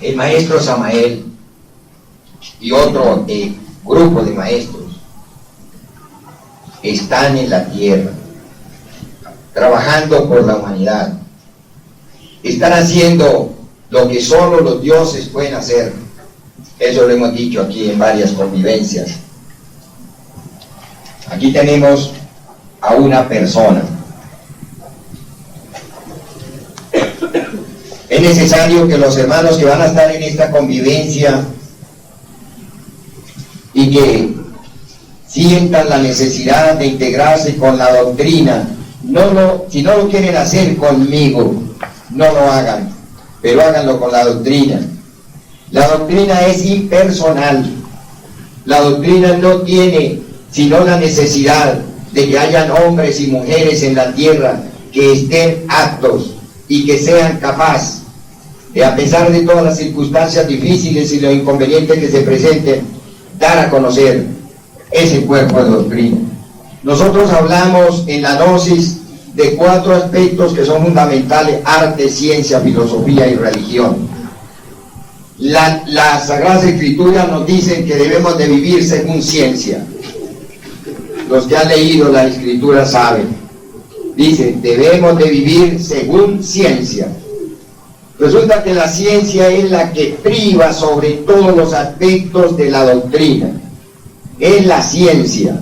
El maestro Samael y otro grupo de maestros están en la tierra, trabajando por la humanidad. Están haciendo lo que solo los dioses pueden hacer. Eso lo hemos dicho aquí en varias convivencias. Aquí tenemos a una persona. Es necesario que los hermanos que van a estar en esta convivencia y que sientan la necesidad de integrarse con la doctrina, si no lo quieren hacer conmigo, no lo hagan, pero háganlo con la doctrina. La doctrina es impersonal. La doctrina no tiene sino la necesidad de que hayan hombres y mujeres en la tierra que estén aptos y que sean capaces de, a pesar de todas las circunstancias difíciles y los inconvenientes que se presenten, dar a conocer ese cuerpo de doctrina. Nosotros hablamos en la gnosis de 4 aspectos que son fundamentales: arte, ciencia, filosofía y religión. Las Sagradas Escrituras nos dicen que debemos de vivir según ciencia. Los que han leído la Escritura saben. Dicen, debemos de vivir según ciencia. Resulta que la ciencia es la que priva sobre todos los aspectos de la doctrina. Es la ciencia.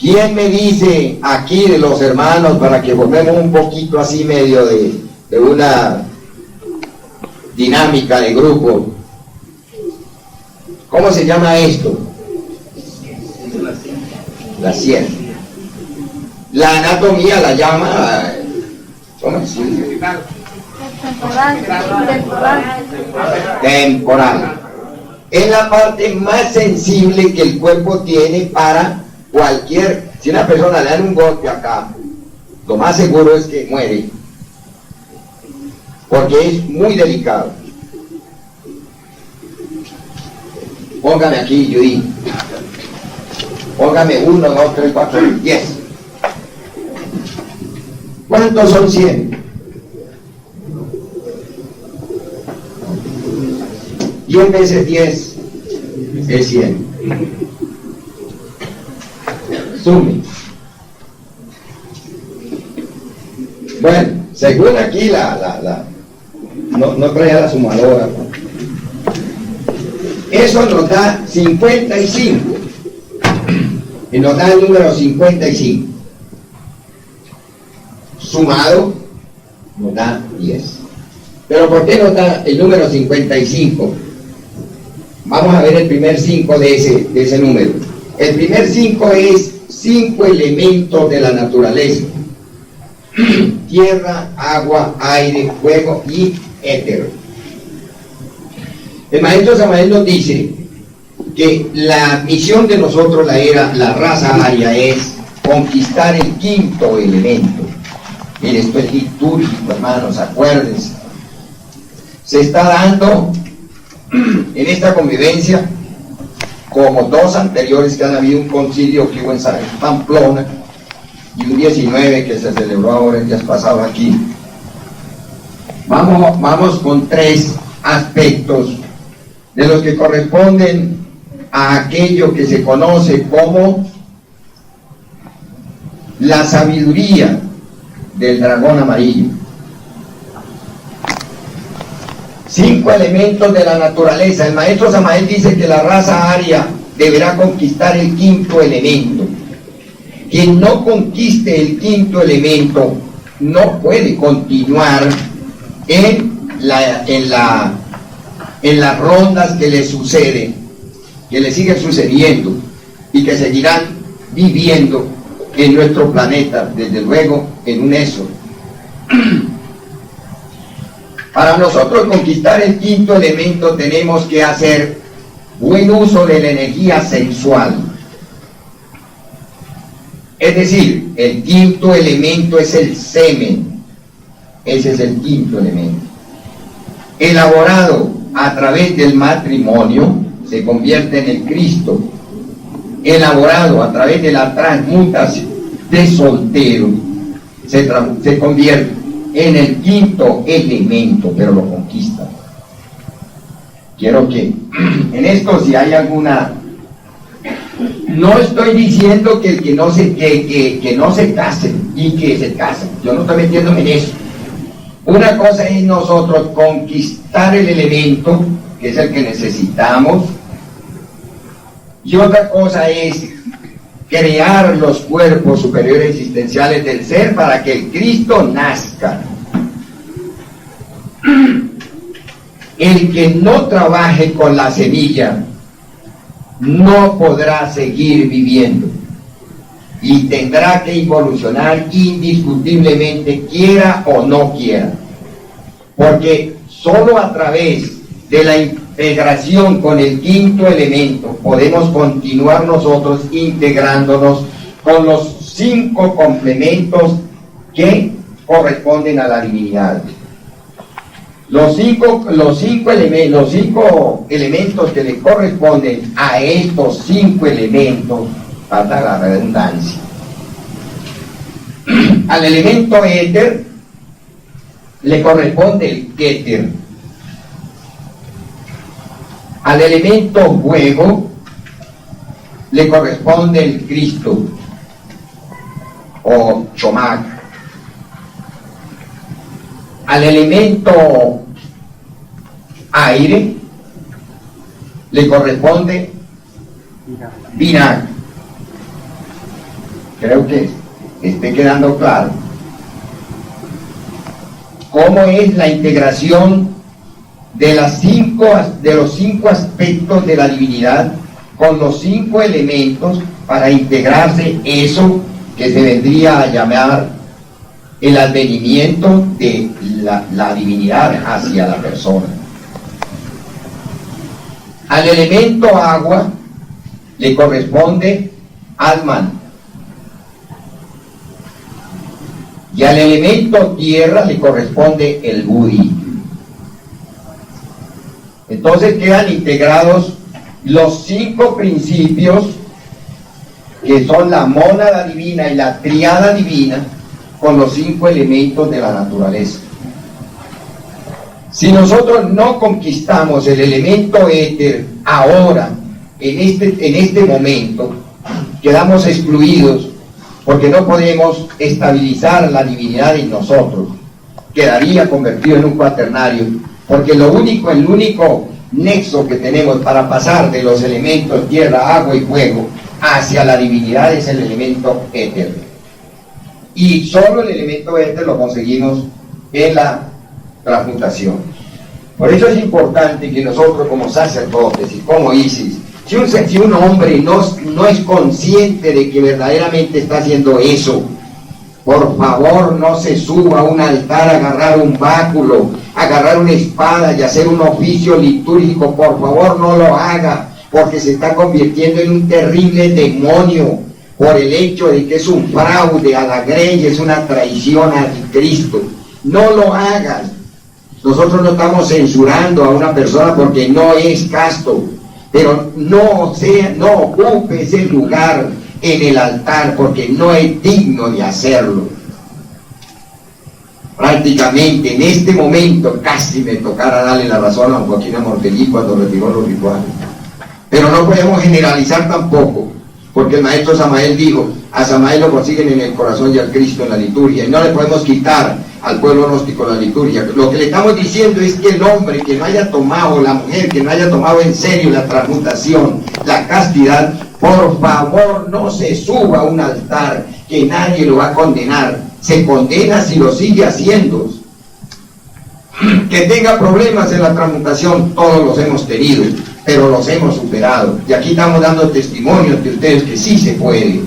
¿Quién me dice aquí de los hermanos, para que volvemos un poquito así medio de una dinámica de grupo? ¿Cómo se llama esto? La ciencia. La anatomía la llama... ¿cómo es? Temporal. Es la parte más sensible que el cuerpo tiene para cualquier... Si una persona le da un golpe acá, lo más seguro es que muere, porque es muy delicado. Póngame aquí, Judy. Póngame 1, 2, 3, 4, 10. ¿Cuántos son 100? 10 veces 10 es 100. Sume. Bueno, según aquí no traía la sumadora. Eso nos da 55. Y nos da el número 55. Sumado nos da 10. Pero ¿por qué nos da el número 55? Vamos a ver el primer 5 de ese número. El primer 5 es 5 elementos de la naturaleza: tierra, agua, aire, fuego y éter. El maestro Samael nos dice que la misión de nosotros, la raza aria, es conquistar el 5º elemento. Mire, esto es litúrgico, hermanos, acuérdense. Se está dando en esta convivencia, como 2 anteriores que han habido, un concilio que hubo en Pamplona y un 19 que se celebró ahora el día pasado aquí. Vamos con 3 aspectos de los que corresponden a aquello que se conoce como la sabiduría del dragón amarillo. 5 elementos de la naturaleza. El maestro Samael dice que la raza aria deberá conquistar el 5º elemento. Quien no conquiste el 5º elemento no puede continuar en las rondas que le suceden, que le siguen sucediendo y que seguirán viviendo en nuestro planeta, desde luego en un eso. Para nosotros conquistar el 5º elemento tenemos que hacer buen uso de la energía sexual. Es decir, el 5º elemento es el semen. Ese es el 5º elemento. Elaborado a través del matrimonio, se convierte en el Cristo. Elaborado a través de la transmutación de soltero, se convierte en el quinto elemento, pero lo conquista. Quiero que en esto, si hay alguna... No estoy diciendo que el que no se case y que se case. Yo no estoy metiéndome en eso. Una cosa es nosotros conquistar el elemento, que es el que necesitamos, y otra cosa es crear los cuerpos superiores existenciales del ser para que el Cristo nazca. El que no trabaje con la semilla no podrá seguir viviendo y tendrá que evolucionar indiscutiblemente, quiera o no quiera, porque solo a través de la integración con el quinto elemento podemos continuar nosotros integrándonos con los 5 complementos que corresponden a la divinidad. Los cinco elementos que le corresponden a estos 5 elementos, falta la redundancia. Al elemento éter le corresponde el Keter. Al elemento fuego le corresponde el Cristo o Chomac. Al elemento aire le corresponde Vinac. Creo que esté quedando claro cómo es la integración de los 5 aspectos de la divinidad con los 5 elementos para integrarse eso que se vendría a llamar el advenimiento de la divinidad hacia la persona. Al elemento agua le corresponde Atman, y al elemento tierra le corresponde el Budi. Entonces quedan integrados los 5 principios que son la mónada divina y la tríada divina con los 5 elementos de la naturaleza. Si nosotros no conquistamos el elemento éter ahora, en este momento, quedamos excluidos porque no podemos estabilizar la divinidad en nosotros. Quedaría convertido en un cuaternario, porque el único nexo que tenemos para pasar de los elementos tierra, agua y fuego hacia la divinidad es el elemento éter. Y solo el elemento éter lo conseguimos en la transmutación. Por eso es importante que nosotros como sacerdotes y como Isis, si un hombre no es consciente de que verdaderamente está haciendo eso, por favor no se suba a un altar a agarrar un báculo, agarrar una espada y hacer un oficio litúrgico. Por favor no lo haga, porque se está convirtiendo en un terrible demonio por el hecho de que es un fraude a la grey, es una traición a Cristo. No lo hagas. Nosotros no estamos censurando a una persona porque no es casto, pero no ocupe ese lugar en el altar porque no es digno de hacerlo. Prácticamente en este momento casi me tocara darle la razón a Joaquín Amortellí cuando retiró los rituales, pero no podemos generalizar tampoco, porque el maestro Samael dijo: a Samael lo consiguen en el corazón y al Cristo en la liturgia, y no le podemos quitar al pueblo gnóstico la liturgia. Lo que le estamos diciendo es que el hombre que no haya tomado, la mujer que no haya tomado en serio la transmutación, la castidad, por favor no se suba a un altar, que nadie lo va a condenar. Se condena si lo sigue haciendo. Que tenga problemas en la transmutación, todos los hemos tenido, pero los hemos superado, y aquí estamos dando testimonios de ustedes que sí se puede.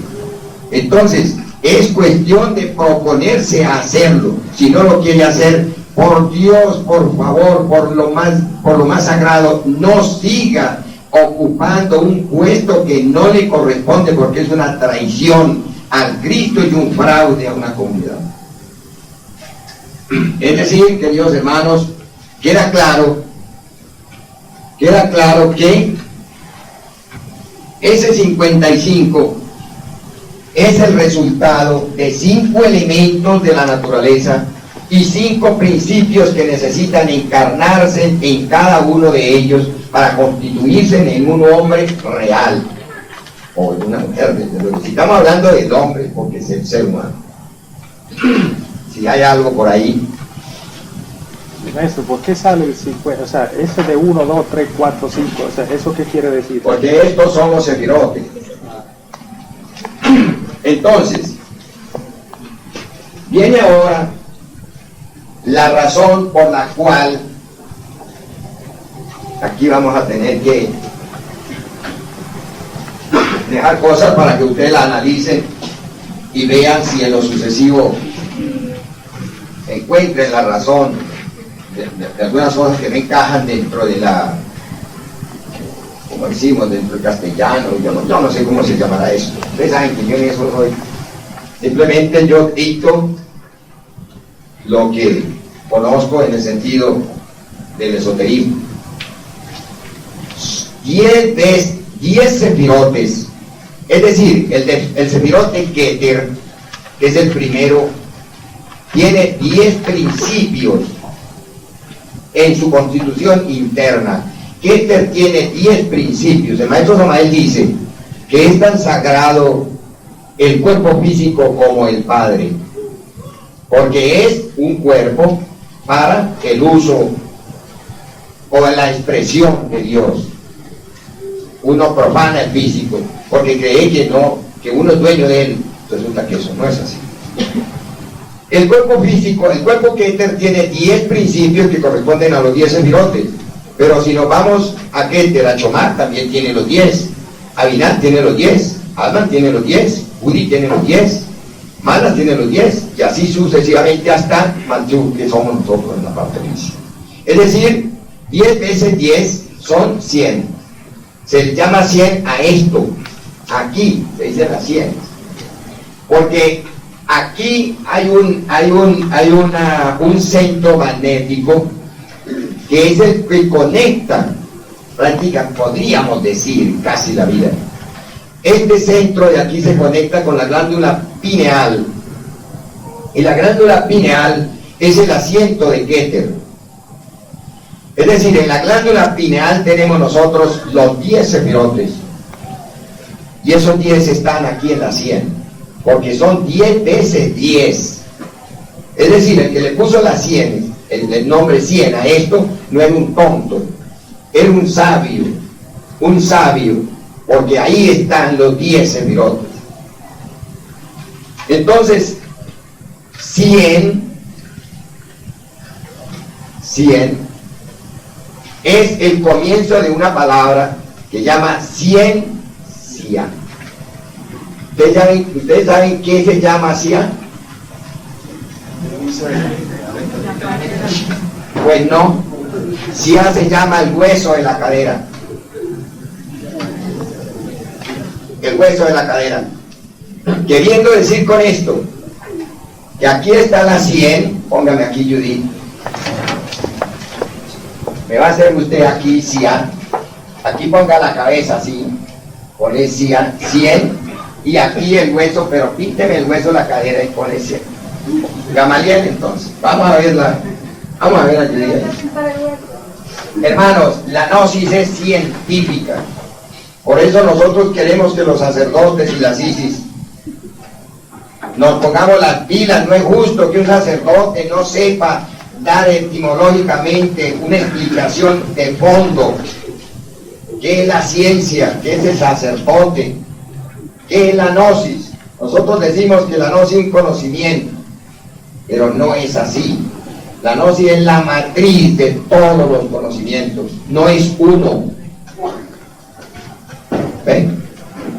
Entonces es cuestión de proponerse a hacerlo. Si no lo quiere hacer, por Dios, por favor, por lo más sagrado, no siga ocupando un puesto que no le corresponde, porque es una traición al Cristo y un fraude a una comunidad. Es decir, queridos hermanos, queda claro que ese 55 es el resultado de 5 elementos de la naturaleza y 5 principios que necesitan encarnarse en cada uno de ellos para constituirse en un hombre real, o en una mujer, desde luego. Si estamos hablando del hombre, porque es el ser humano. Si hay algo por ahí. Maestro, ¿por qué sale el 50? O sea, ese de 1, 2, 3, 4, 5, o sea, ¿eso qué quiere decir? Porque estos son los sefirotes. Entonces, viene ahora la razón por la cual aquí vamos a tener que dejar cosas para que ustedes la analicen y vean si en lo sucesivo encuentren la razón de algunas cosas que no encajan dentro de la, como decimos, dentro del castellano. Yo no sé cómo se llamará eso. Ustedes saben que yo en eso soy. Simplemente yo dicto lo que conozco en el sentido del esoterismo. 10 sefirotes, es decir, el sefirote Keter, que es el primero, tiene 10 principios en su constitución interna. Keter tiene 10 principios. El maestro Samael dice que es tan sagrado el cuerpo físico como el Padre, porque es un cuerpo para el uso o la expresión de Dios. Uno profana el físico porque cree que uno es dueño de él. Resulta que eso no es así. El cuerpo físico, el cuerpo Keter tiene 10 principios que corresponden a los 10 sefirotes. Pero si nos vamos a Keter, a Chomar también tiene los 10, Abinat tiene los 10, Adman tiene los 10, Udi tiene los 10, Manas tiene los 10, y así sucesivamente hasta Manchú, que somos nosotros en la parte física. Es decir, 10 veces 10 son 100. Se le llama 100 a esto. Aquí se dice la 100. Porque aquí hay un centro magnético que es el que conecta, prácticamente podríamos decir, casi la vida. Este centro de aquí se conecta con la glándula pineal. Y la glándula pineal es el asiento de Keter. Es decir, en la glándula pineal tenemos nosotros los 10 sefirotes. Y esos 10 están aquí en la 100. Porque son 10 veces 10. Es decir, el que le puso la 100, el nombre 100 a esto, no era un tonto. Era un sabio. Porque ahí están los 10 sefirotes. Entonces, 100 es el comienzo de una palabra que llama ciencia. ¿Ustedes saben qué se llama ciencia? Pues no, ciencia se llama el hueso de la cadera. El hueso de la cadera. Queriendo decir con esto, que aquí está la 100, póngame aquí Judith. Me va a hacer usted aquí 100. Aquí ponga la cabeza así, pone 100, y aquí el hueso, pero pínteme el hueso de la cadera y pone 100. Gamaliel, entonces. Vamos a ver a Judith. Hermanos, la gnosis es científica. Por eso nosotros queremos que los sacerdotes y las Isis nos pongamos las pilas. No es justo que un sacerdote no sepa dar etimológicamente una explicación de fondo. ¿Qué es la ciencia? ¿Qué es el sacerdote? ¿Qué es la gnosis? Nosotros decimos que la gnosis es un conocimiento, pero no es así. La gnosis es la matriz de todos los conocimientos, no es uno. ¿Ven?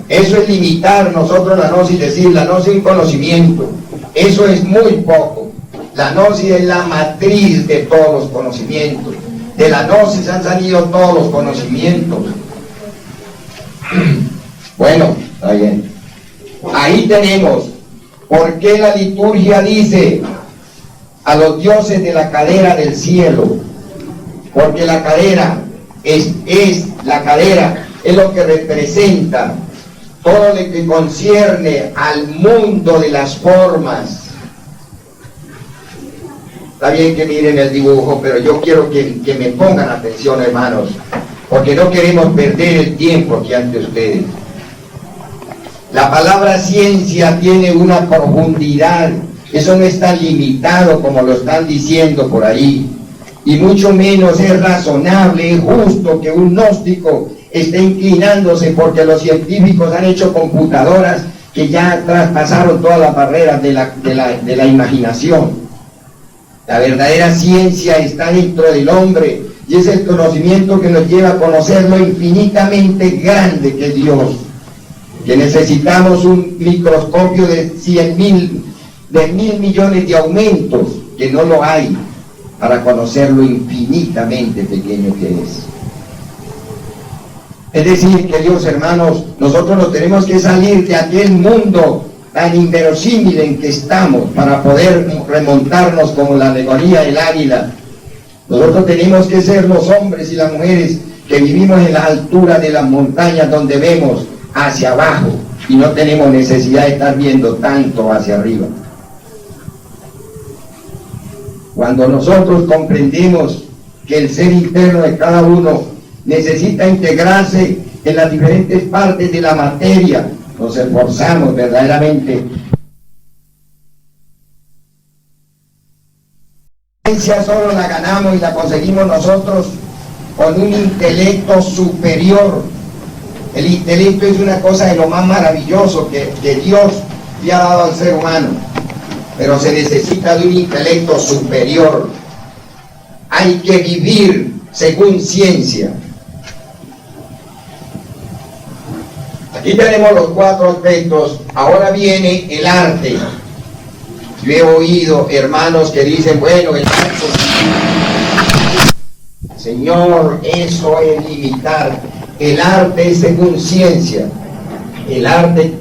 Eso es limitar nosotros la gnosis, decir la gnosis es un conocimiento. Eso es muy poco. La gnosis es la matriz de todos los conocimientos. De la gnosis han salido todos los conocimientos. Bueno, está bien. Ahí tenemos por qué la liturgia dice a los dioses de la cadera del cielo. Porque la cadera es lo que representa todo lo que concierne al mundo de las formas. Está bien que miren el dibujo, pero yo quiero que me pongan atención, hermanos, porque no queremos perder el tiempo aquí ante ustedes. La palabra ciencia tiene una profundidad, eso no está limitado como lo están diciendo por ahí, y mucho menos es razonable, es justo que un gnóstico esté inclinándose porque los científicos han hecho computadoras que ya traspasaron todas las barreras de la imaginación. La verdadera ciencia está dentro del hombre y es el conocimiento que nos lleva a conocer lo infinitamente grande que es Dios. Que necesitamos un microscopio de 1.000 millones de aumentos, que no lo hay, para conocer lo infinitamente pequeño que es. Es decir, queridos hermanos, nosotros nos tenemos que salir de aquel mundo tan inverosímil en que estamos para poder remontarnos como la alegoría del águila. Nosotros tenemos que ser los hombres y las mujeres que vivimos en la altura de las montañas donde vemos hacia abajo y no tenemos necesidad de estar viendo tanto hacia arriba. Cuando nosotros comprendemos que el ser interno de cada uno necesita integrarse en las diferentes partes de la materia, nos esforzamos verdaderamente. La ciencia solo la ganamos y la conseguimos nosotros con un intelecto superior. El intelecto es una cosa de lo más maravilloso que Dios le ha dado al ser humano, pero se necesita de un intelecto superior. Hay que vivir según ciencia. Aquí tenemos los 4 aspectos. Ahora viene el arte. Yo he oído hermanos que dicen, bueno, el arte, Señor, eso es limitar. El arte es según ciencia. El arte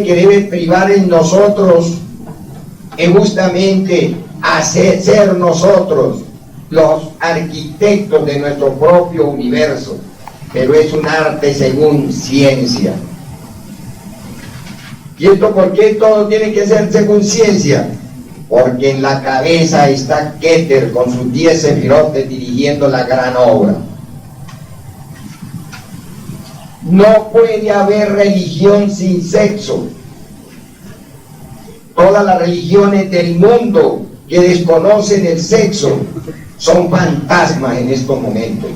que debe privar en nosotros es justamente ser nosotros los arquitectos de nuestro propio universo, pero es un arte según ciencia. ¿Y esto por qué todo tiene que ser según ciencia? Porque en la cabeza está Keter con sus 10 sefirotes dirigiendo la gran obra. No puede haber religión sin sexo. Todas las religiones del mundo que desconocen el sexo son fantasmas en estos momentos.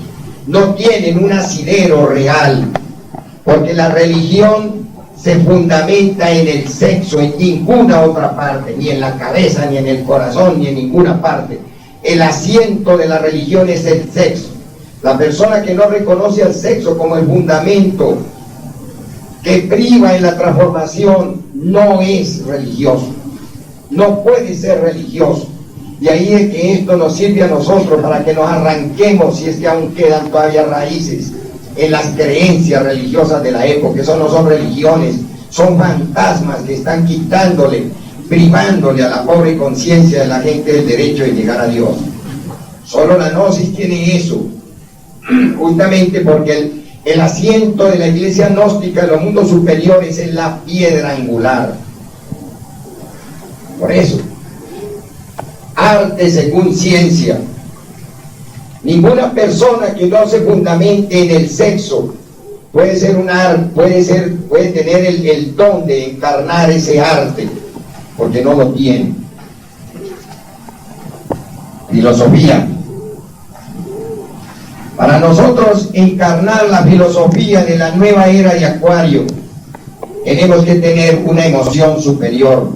No tienen un asidero real, porque la religión se fundamenta en el sexo, en ninguna otra parte, ni en la cabeza, ni en el corazón, ni en ninguna parte. El asiento de la religión es el sexo. La persona que no reconoce al sexo como el fundamento que priva en la transformación no es religioso, no puede ser religioso. Y ahí es que esto nos sirve a nosotros para que nos arranquemos, si es que aún quedan todavía raíces en las creencias religiosas de la época. Eso no son religiones, son fantasmas que están quitándole, privándole a la pobre conciencia de la gente del derecho de llegar a Dios. Solo la gnosis tiene eso, justamente porque el asiento de la iglesia gnóstica en los mundos superiores es la piedra angular. Por eso, arte según ciencia. Ninguna persona que no se fundamente en el sexo puede tener el don de encarnar ese arte, porque no lo tiene. Filosofía. Para nosotros encarnar la filosofía de la nueva era de Acuario, tenemos que tener una emoción superior.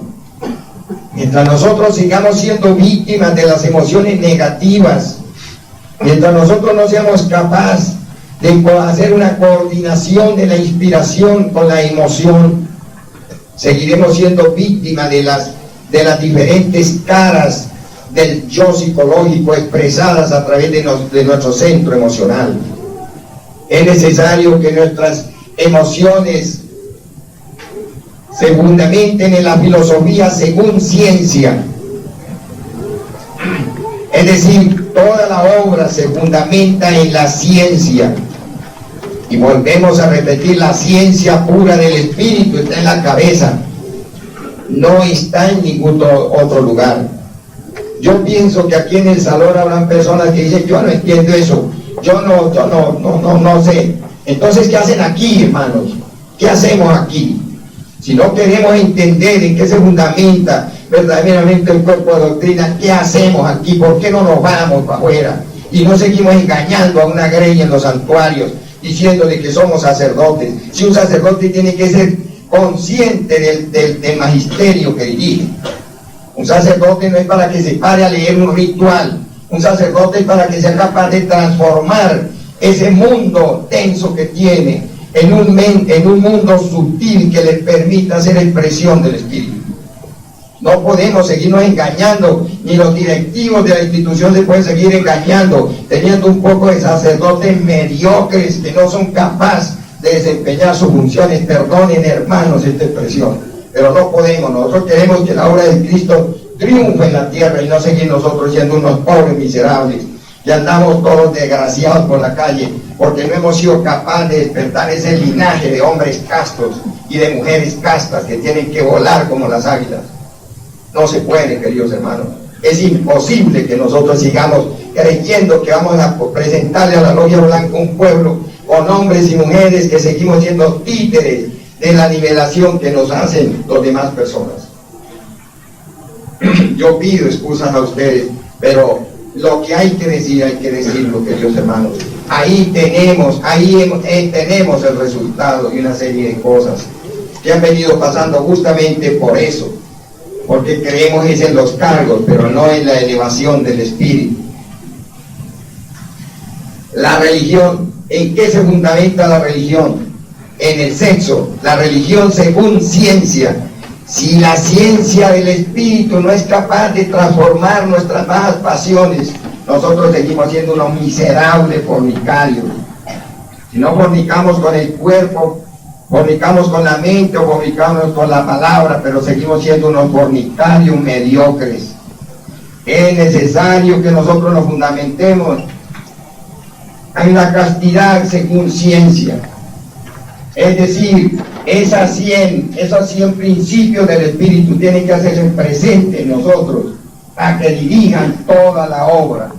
Mientras nosotros sigamos siendo víctimas de las emociones negativas, mientras nosotros no seamos capaces de hacer una coordinación de la inspiración con la emoción, seguiremos siendo víctimas de las diferentes caras del yo psicológico expresadas a través de nuestro centro emocional. Es necesario que nuestras emociones se fundamenten en la filosofía según ciencia. Es decir, toda la obra se fundamenta en la ciencia. Y volvemos a repetir, la ciencia pura del espíritu está en la cabeza. no está en ningún otro lugar. Yo pienso que aquí en el salón habrán personas que dicen, yo no entiendo eso, yo no sé. Entonces, ¿qué hacen aquí, hermanos? ¿Qué hacemos aquí? Si no queremos entender en qué se fundamenta verdaderamente el cuerpo de doctrina, ¿qué hacemos aquí? ¿Por qué no nos vamos para afuera? Y no seguimos engañando a una grey en los santuarios, diciéndole que somos sacerdotes. Si un sacerdote tiene que ser consciente del magisterio que dirige. Un sacerdote no es para que se pare a leer un ritual. Un sacerdote es para que sea capaz de transformar ese mundo tenso que tiene en un mundo sutil que le permita ser expresión del Espíritu. No podemos seguirnos engañando, ni los directivos de la institución se pueden seguir engañando, teniendo un poco de sacerdotes mediocres que no son capaces de desempeñar sus funciones. Perdonen, hermanos, esta expresión, pero no podemos. Nosotros queremos que la obra de Cristo triunfe en la tierra y no seguir nosotros siendo unos pobres miserables que andamos todos desgraciados por la calle porque no hemos sido capaces de despertar ese linaje de hombres castos y de mujeres castas que tienen que volar como las águilas. No se puede, queridos hermanos. Es imposible que nosotros sigamos creyendo que vamos a presentarle a la Logia Blanca un pueblo con hombres y mujeres que seguimos siendo títeres de la nivelación que nos hacen las demás personas. Yo pido excusas a ustedes, pero lo que hay que decirlo, queridos hermanos. Ahí tenemos el resultado de una serie de cosas que han venido pasando justamente por eso, porque creemos es en los cargos, pero no en la elevación del espíritu. La religión, ¿en qué se fundamenta la religión? En el sexo. La religión según ciencia. Si la ciencia del espíritu no es capaz de transformar nuestras bajas pasiones, nosotros seguimos siendo unos miserables fornicarios. Si no fornicamos con el cuerpo, fornicamos con la mente o fornicamos con la palabra, pero seguimos siendo unos fornicarios mediocres. Es necesario que nosotros nos fundamentemos. Hay una castidad según ciencia. Es decir, esos 100 principios del Espíritu tienen que hacerse presentes en nosotros para que dirijan toda la obra.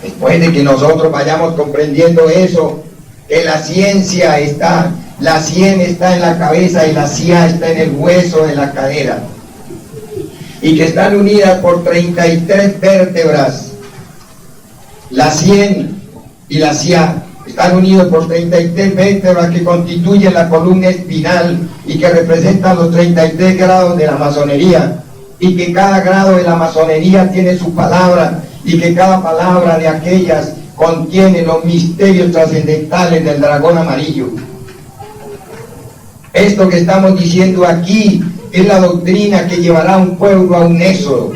Después de que nosotros vayamos comprendiendo eso, que la cien está en la cabeza y la cia está en el hueso de la cadera, y que están unidas por 33 vértebras. La 100 y la cia están unidos por 33 vértebras que constituyen la columna espinal y que representan los 33 grados de la masonería, y que cada grado de la masonería tiene su palabra, y que cada palabra de aquellas contiene los misterios trascendentales del dragón amarillo. Esto que estamos diciendo aquí es la doctrina que llevará a un pueblo a un éxodo,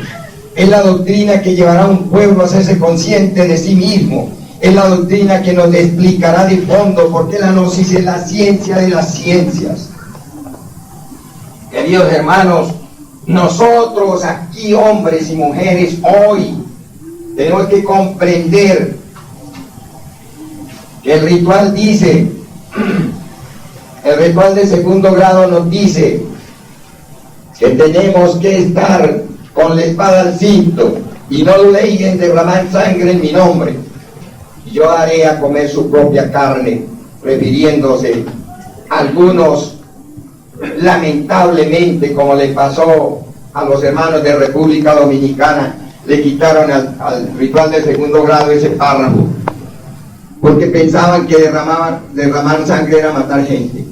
es la doctrina que llevará a un pueblo a hacerse consciente de sí mismo, es la doctrina que nos explicará de fondo por qué la gnosis es la ciencia de las ciencias. Queridos hermanos, nosotros aquí, hombres y mujeres, hoy tenemos que comprender que el ritual dice, el ritual de segundo grado nos dice que tenemos que estar con la espada al cinto, y no dejen derramar sangre en mi nombre. Yo haré a comer su propia carne, refiriéndose a algunos, lamentablemente, como le pasó a los hermanos de República Dominicana, le quitaron al ritual de segundo grado ese párrafo, porque pensaban que derramar sangre era matar gente.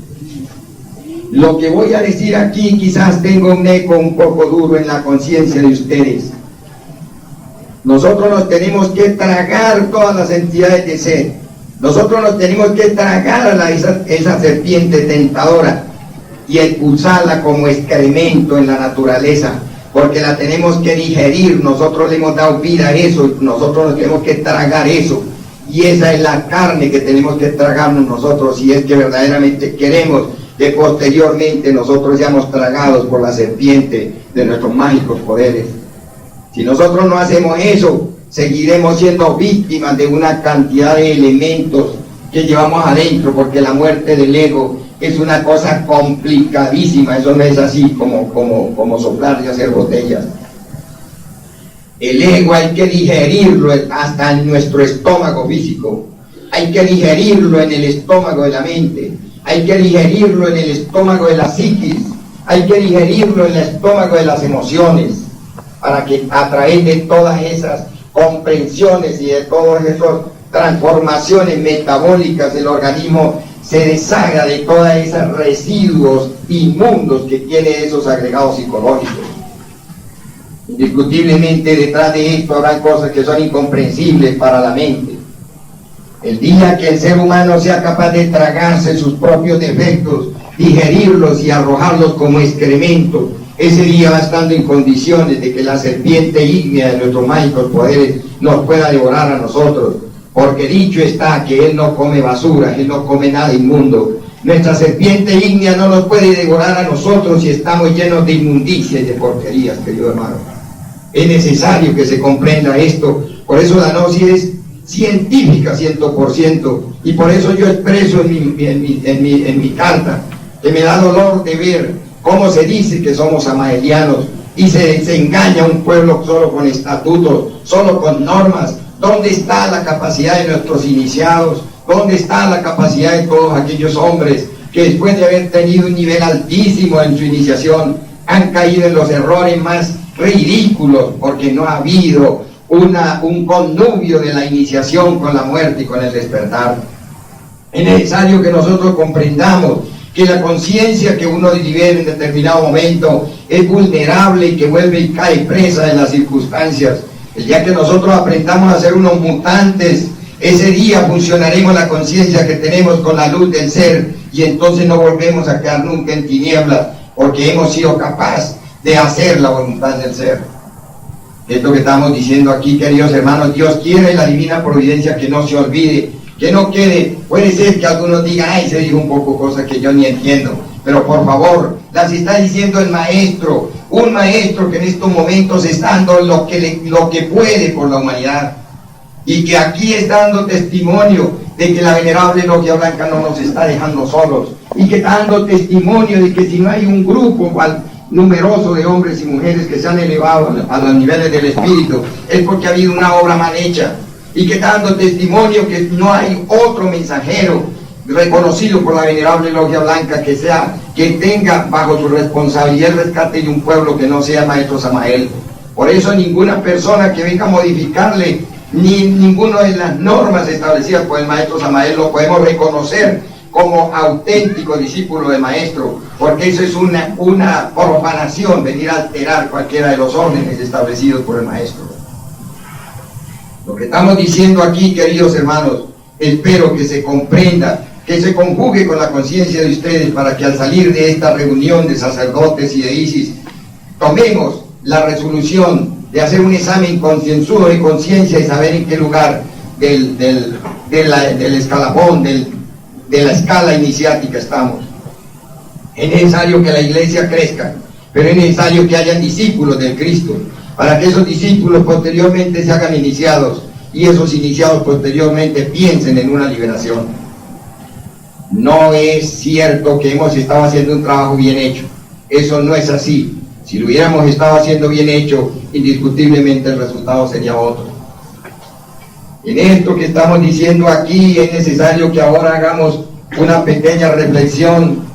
Lo que voy a decir aquí quizás tenga un eco un poco duro en la conciencia de ustedes. Nosotros nos tenemos que tragar todas las entidades de sed. Nosotros nos tenemos que tragar a esa serpiente tentadora y expulsarla como excremento en la naturaleza, porque la tenemos que digerir. Nosotros le hemos dado vida a eso, nosotros nos tenemos que tragar eso, y esa es la carne que tenemos que tragarnos nosotros, si es que verdaderamente queremos que posteriormente nosotros seamos tragados por la serpiente de nuestros mágicos poderes. Si nosotros no hacemos eso, seguiremos siendo víctimas de una cantidad de elementos que llevamos adentro, porque la muerte del ego es una cosa complicadísima, eso no es así como soplar y hacer botellas. El ego hay que digerirlo hasta en nuestro estómago físico, hay que digerirlo en el estómago de la mente, hay que digerirlo en el estómago de la psiquis, hay que digerirlo en el estómago de las emociones, para que a través de todas esas comprensiones y de todas esas transformaciones metabólicas del organismo se deshaga de todos esos residuos inmundos que tiene esos agregados psicológicos. Indiscutiblemente detrás de esto habrá cosas que son incomprensibles para la mente. El día que el ser humano sea capaz de tragarse sus propios defectos, digerirlos y arrojarlos como excremento, ese día va estando en condiciones de que la serpiente ígnea de nuestros mágicos poderes nos pueda devorar a nosotros, porque dicho está que él no come basura, él no come nada inmundo. Nuestra serpiente ígnea no nos puede devorar a nosotros si estamos llenos de inmundicia y de porquerías, querido hermano. Es necesario que se comprenda esto, por eso la gnosis es científica 100%, y por eso yo expreso en mi carta que me da dolor de ver cómo se dice que somos samaelianos y se engaña a un pueblo solo con estatutos, solo con normas. ¿Dónde está la capacidad de nuestros iniciados? ¿Dónde está la capacidad de todos aquellos hombres que después de haber tenido un nivel altísimo en su iniciación han caído en los errores más ridículos, porque no ha habido un connubio de la iniciación con la muerte y con el despertar? Es necesario que nosotros comprendamos que la conciencia que uno vive en determinado momento es vulnerable y que vuelve y cae presa en las circunstancias. El día que nosotros aprendamos a ser unos mutantes, ese día funcionaremos la conciencia que tenemos con la luz del ser, y entonces no volvemos a quedar nunca en tinieblas, porque hemos sido capaces de hacer la voluntad del ser. Esto que estamos diciendo aquí, queridos hermanos, Dios quiere, la divina providencia, que no se olvide, que no quede. Puede ser que algunos digan, ay, se dijo un poco cosas que yo ni entiendo, pero por favor, las está diciendo el maestro, un maestro que en estos momentos está dando lo que puede por la humanidad, y que aquí está dando testimonio de que la venerable Logia Blanca no nos está dejando solos, y que está dando testimonio de que si no hay un grupo numeroso de hombres y mujeres que se han elevado a los niveles del espíritu, es porque ha habido una obra mal hecha, y que está dando testimonio que no hay otro mensajero reconocido por la venerable Logia Blanca que tenga bajo su responsabilidad el rescate de un pueblo que no sea Maestro Samael. Por eso ninguna persona que venga a modificarle ninguna de las normas establecidas por el Maestro Samael lo podemos reconocer como auténtico discípulo del Maestro, porque eso es una profanación, venir a alterar cualquiera de los órdenes establecidos por el Maestro. Lo que estamos diciendo aquí, queridos hermanos, espero que se comprenda, que se conjugue con la conciencia de ustedes, para que al salir de esta reunión de sacerdotes y de Isis, tomemos la resolución de hacer un examen concienzudo de conciencia y saber en qué lugar del escalafón, de la escala iniciática estamos. Es necesario que la iglesia crezca, pero es necesario que hayan discípulos del Cristo, para que esos discípulos posteriormente se hagan iniciados, y esos iniciados posteriormente piensen en una liberación. No es cierto que hemos estado haciendo un trabajo bien hecho, eso no es así. Si lo hubiéramos estado haciendo bien hecho, indiscutiblemente el resultado sería otro. En esto que estamos diciendo aquí, es necesario que ahora hagamos una pequeña reflexión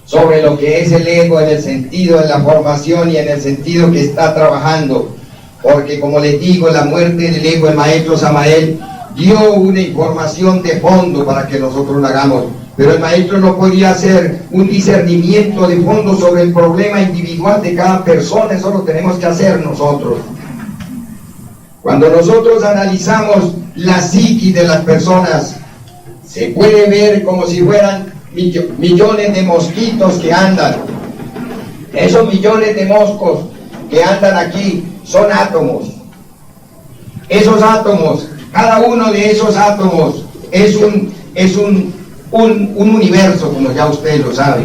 sobre lo que es el ego, en el sentido de la formación y en el sentido que está trabajando, porque como les digo, la muerte del ego, el Maestro Samael dio una información de fondo para que nosotros la hagamos, pero el Maestro no podía hacer un discernimiento de fondo sobre el problema individual de cada persona. Eso lo tenemos que hacer nosotros. Cuando nosotros analizamos la psiquis de las personas, se puede ver como si fueran millones de mosquitos que andan. Esos millones de moscos que andan aquí son átomos. Esos átomos, cada uno de esos átomos es un universo, como ya usted lo sabe.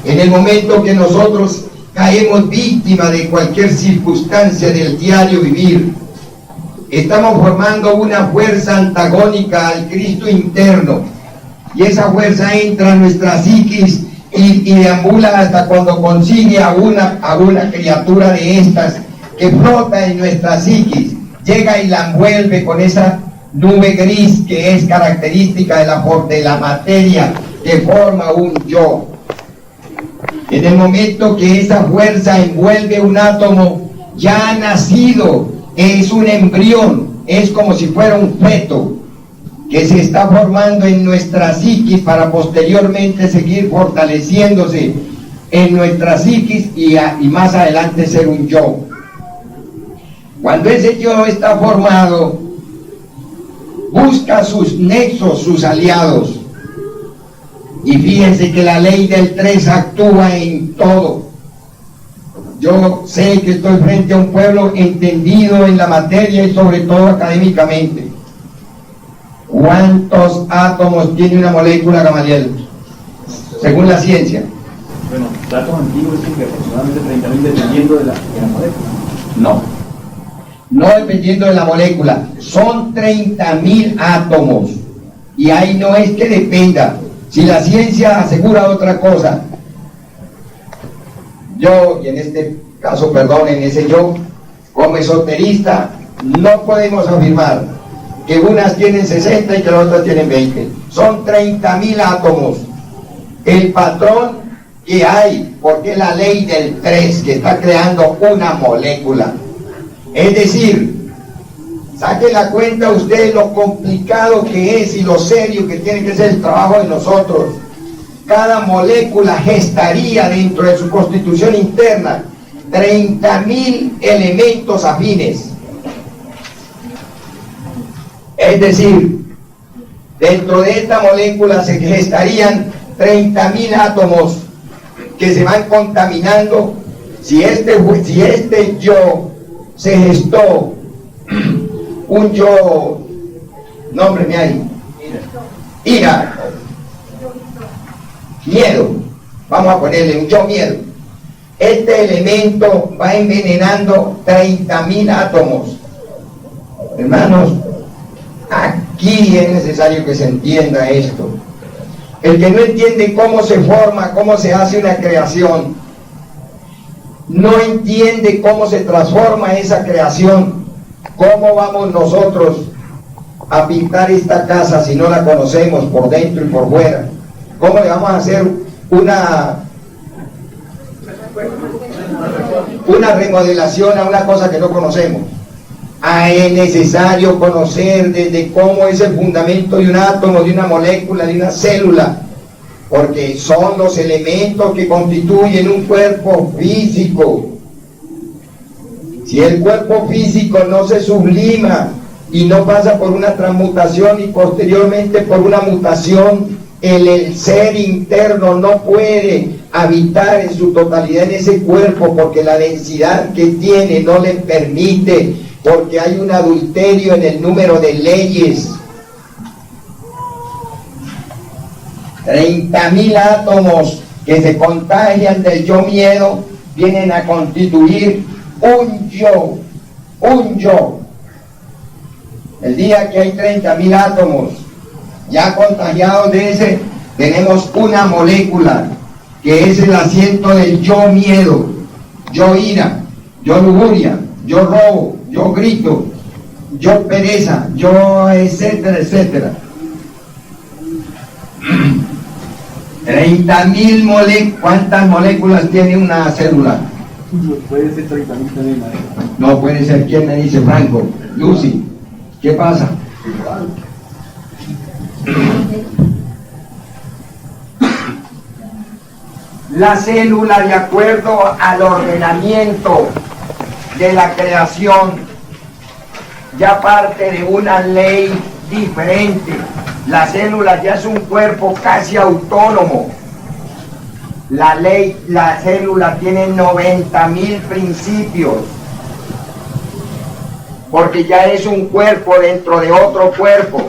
En el momento que nosotros caemos víctima de cualquier circunstancia del diario vivir, estamos formando una fuerza antagónica al Cristo interno, y esa fuerza entra a nuestra psiquis y deambula hasta cuando consigue a una criatura de estas que flota en nuestra psiquis, llega y la envuelve con esa nube gris que es característica de la materia que forma un yo. En el momento que esa fuerza envuelve un átomo ya ha nacido, es un embrión, es como si fuera un feto que se está formando en nuestra psiquis para posteriormente seguir fortaleciéndose en nuestra psiquis y más adelante ser un yo. Cuando ese yo está formado, busca sus nexos, sus aliados. Y fíjense que la ley del 3 actúa en todo. Yo sé que estoy frente a un pueblo entendido en la materia y sobre todo académicamente. ¿Cuántos átomos tiene una molécula, Gamaliel? Según la ciencia. Bueno, datos antiguos dicen que aproximadamente 30.000 dependiendo de la molécula. No dependiendo de la molécula, son 30.000 átomos. Y ahí no es que dependa. Si la ciencia asegura otra cosa, yo, y en este caso, perdonen, ese yo, como esoterista, no podemos afirmar que unas tienen 60 y que las otras tienen 20. Son 30.000 átomos. El patrón que hay, porque es la ley del 3 que está creando una molécula. Es decir, saque la cuenta usted lo complicado que es y lo serio que tiene que ser el trabajo de nosotros. Cada molécula gestaría dentro de su constitución interna 30.000 elementos afines. Es decir, dentro de esta molécula se gestarían 30.000 átomos que se van contaminando. Si este yo se gestó un yo, nómbreme ahí, ira, miedo, vamos a ponerle un yo miedo. Este elemento va envenenando 30.000 átomos. Hermanos, aquí es necesario que se entienda esto. El que no entiende cómo se forma, cómo se hace una creación, no entiende cómo se transforma esa creación. ¿Cómo vamos nosotros a pintar esta casa si no la conocemos por dentro y por fuera? ¿Cómo le vamos a hacer una remodelación a una cosa que no conocemos? Es necesario conocer desde cómo es el fundamento de un átomo, de una molécula, de una célula, porque son los elementos que constituyen un cuerpo físico. Si el cuerpo físico no se sublima y no pasa por una transmutación y posteriormente por una mutación, el ser interno no puede habitar en su totalidad en ese cuerpo porque la densidad que tiene no le permite, porque hay un adulterio en el número de leyes. 30.000 átomos que se contagian del yo miedo vienen a constituir un yo. El día que hay 30.000 átomos ya contagiados de ese, tenemos una molécula que es el asiento del yo miedo, yo ira, yo lujuria, yo robo, yo grito, yo pereza, yo etcétera, etcétera. 30.000 moléculas. ¿Cuántas moléculas tiene una célula? Puede ser 30.000 también. No puede ser. ¿Quién me dice? Franco. Lucy, ¿qué pasa? La célula, de acuerdo al ordenamiento de la creación, ya parte de una ley diferente. La célula ya es un cuerpo casi autónomo. La célula tiene 90.000 principios, porque ya es un cuerpo dentro de otro cuerpo.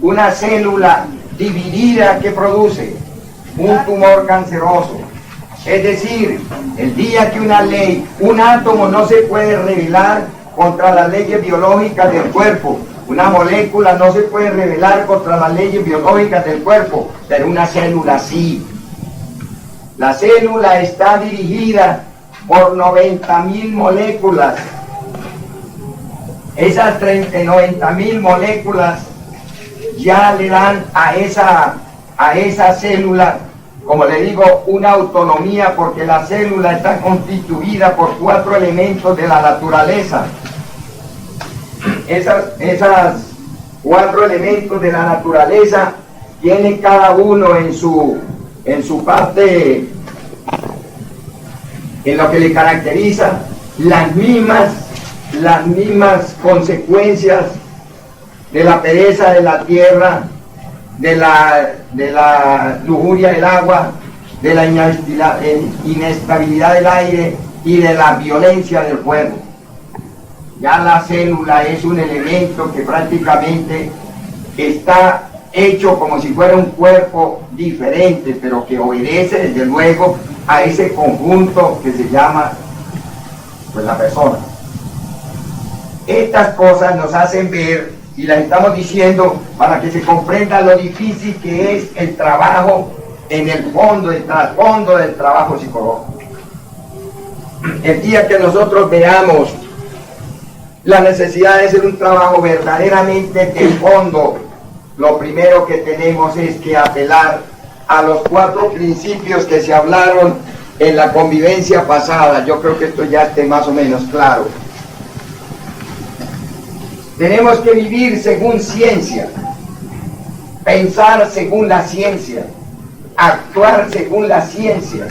Una célula dividida que produce un tumor canceroso. Es decir, el día que un átomo no se puede rebelar contra las leyes biológicas del cuerpo, Una molécula no se puede rebelar contra las leyes biológicas del cuerpo, pero una célula sí. La célula está dirigida por 90.000 moléculas. Esas 90.000 moléculas ya le dan a esa célula, como le digo, una autonomía, porque la célula está constituida por 4 elementos de la naturaleza. Esas 4 elementos de la naturaleza tienen cada uno en su parte, en lo que le caracteriza, las mismas consecuencias de la pereza de la tierra, de la lujuria del agua, de la inestabilidad del aire y de la violencia del fuego. Ya la célula es un elemento que prácticamente está hecho como si fuera un cuerpo diferente, pero que obedece desde luego a ese conjunto que se llama pues la persona. Estas cosas nos hacen ver, y las estamos diciendo para que se comprenda lo difícil que es el trabajo en el fondo, el trasfondo del trabajo psicológico. El día que nosotros veamos la necesidad de hacer un trabajo verdaderamente de fondo, lo primero que tenemos es que apelar a los 4 principios que se hablaron en la convivencia pasada. Yo creo que esto ya esté más o menos claro. Tenemos que vivir según ciencia, pensar según la ciencia, actuar según la ciencia.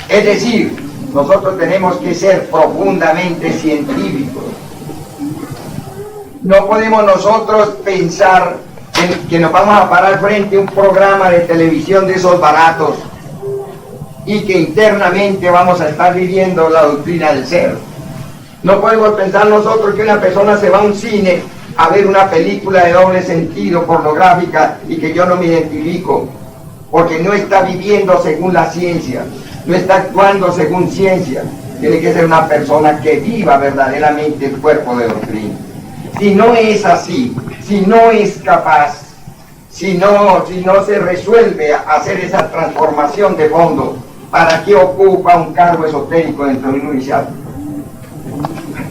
Es decir, nosotros tenemos que ser profundamente científicos. No podemos nosotros pensar que nos vamos a parar frente a un programa de televisión de esos baratos y que internamente vamos a estar viviendo la doctrina del ser. No podemos pensar nosotros que una persona se va a un cine a ver una película de doble sentido, pornográfica, y que yo no me identifico, porque no está viviendo según la ciencia, no está actuando según ciencia. Tiene que ser una persona que viva verdaderamente el cuerpo de doctrina. Si no es así, si no es capaz, si no se resuelve a hacer esa transformación de fondo, ¿para qué ocupa un cargo esotérico dentro de un noviciado?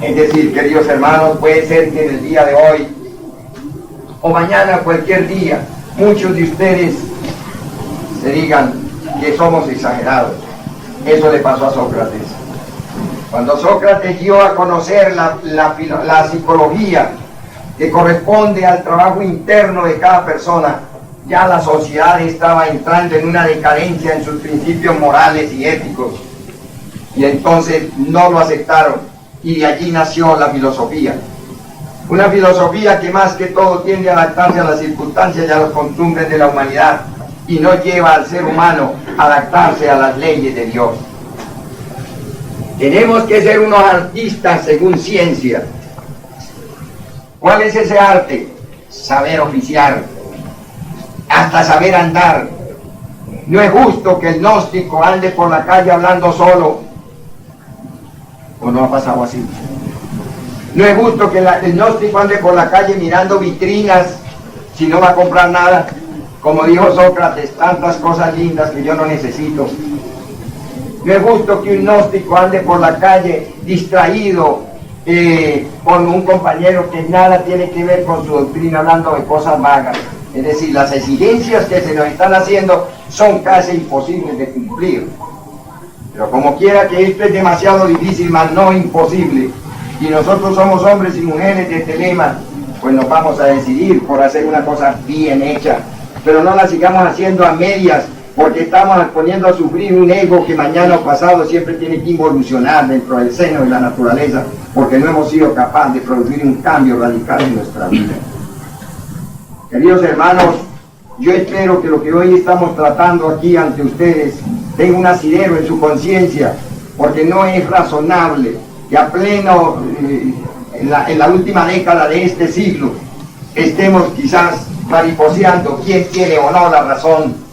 Es decir, queridos hermanos, puede ser que en el día de hoy o mañana, cualquier día, muchos de ustedes se digan que somos exagerados. Eso le pasó a Sócrates. Cuando Sócrates dio a conocer la psicología que corresponde al trabajo interno de cada persona, ya la sociedad estaba entrando en una decadencia en sus principios morales y éticos, y entonces no lo aceptaron, y de allí nació la filosofía. Una filosofía que más que todo tiende a adaptarse a las circunstancias y a los costumbres de la humanidad, y no lleva al ser humano a adaptarse a las leyes de Dios. Tenemos que ser unos artistas según ciencia. ¿Cuál es ese arte? Saber oficiar, hasta saber andar. No es justo que el gnóstico ande por la calle hablando solo. ¿O no ha pasado así? No es justo que el gnóstico ande por la calle mirando vitrinas si no va a comprar nada. Como dijo Sócrates, tantas cosas lindas que yo no necesito. No es justo que un gnóstico ande por la calle distraído con un compañero que nada tiene que ver con su doctrina, hablando de cosas vagas. Es decir, las exigencias que se nos están haciendo son casi imposibles de cumplir. Pero como quiera que esto es demasiado difícil, más no imposible, y nosotros somos hombres y mujeres de este lema, pues nos vamos a decidir por hacer una cosa bien hecha, pero no la sigamos haciendo a medias, porque estamos poniendo a sufrir un ego que mañana o pasado siempre tiene que involucionar dentro del seno de la naturaleza, porque no hemos sido capaces de producir un cambio radical en nuestra vida. Queridos hermanos, yo espero que lo que hoy estamos tratando aquí ante ustedes tenga un asidero en su conciencia, porque no es razonable que a pleno, en la última década de este siglo, estemos quizás mariposeando quién tiene o no la razón.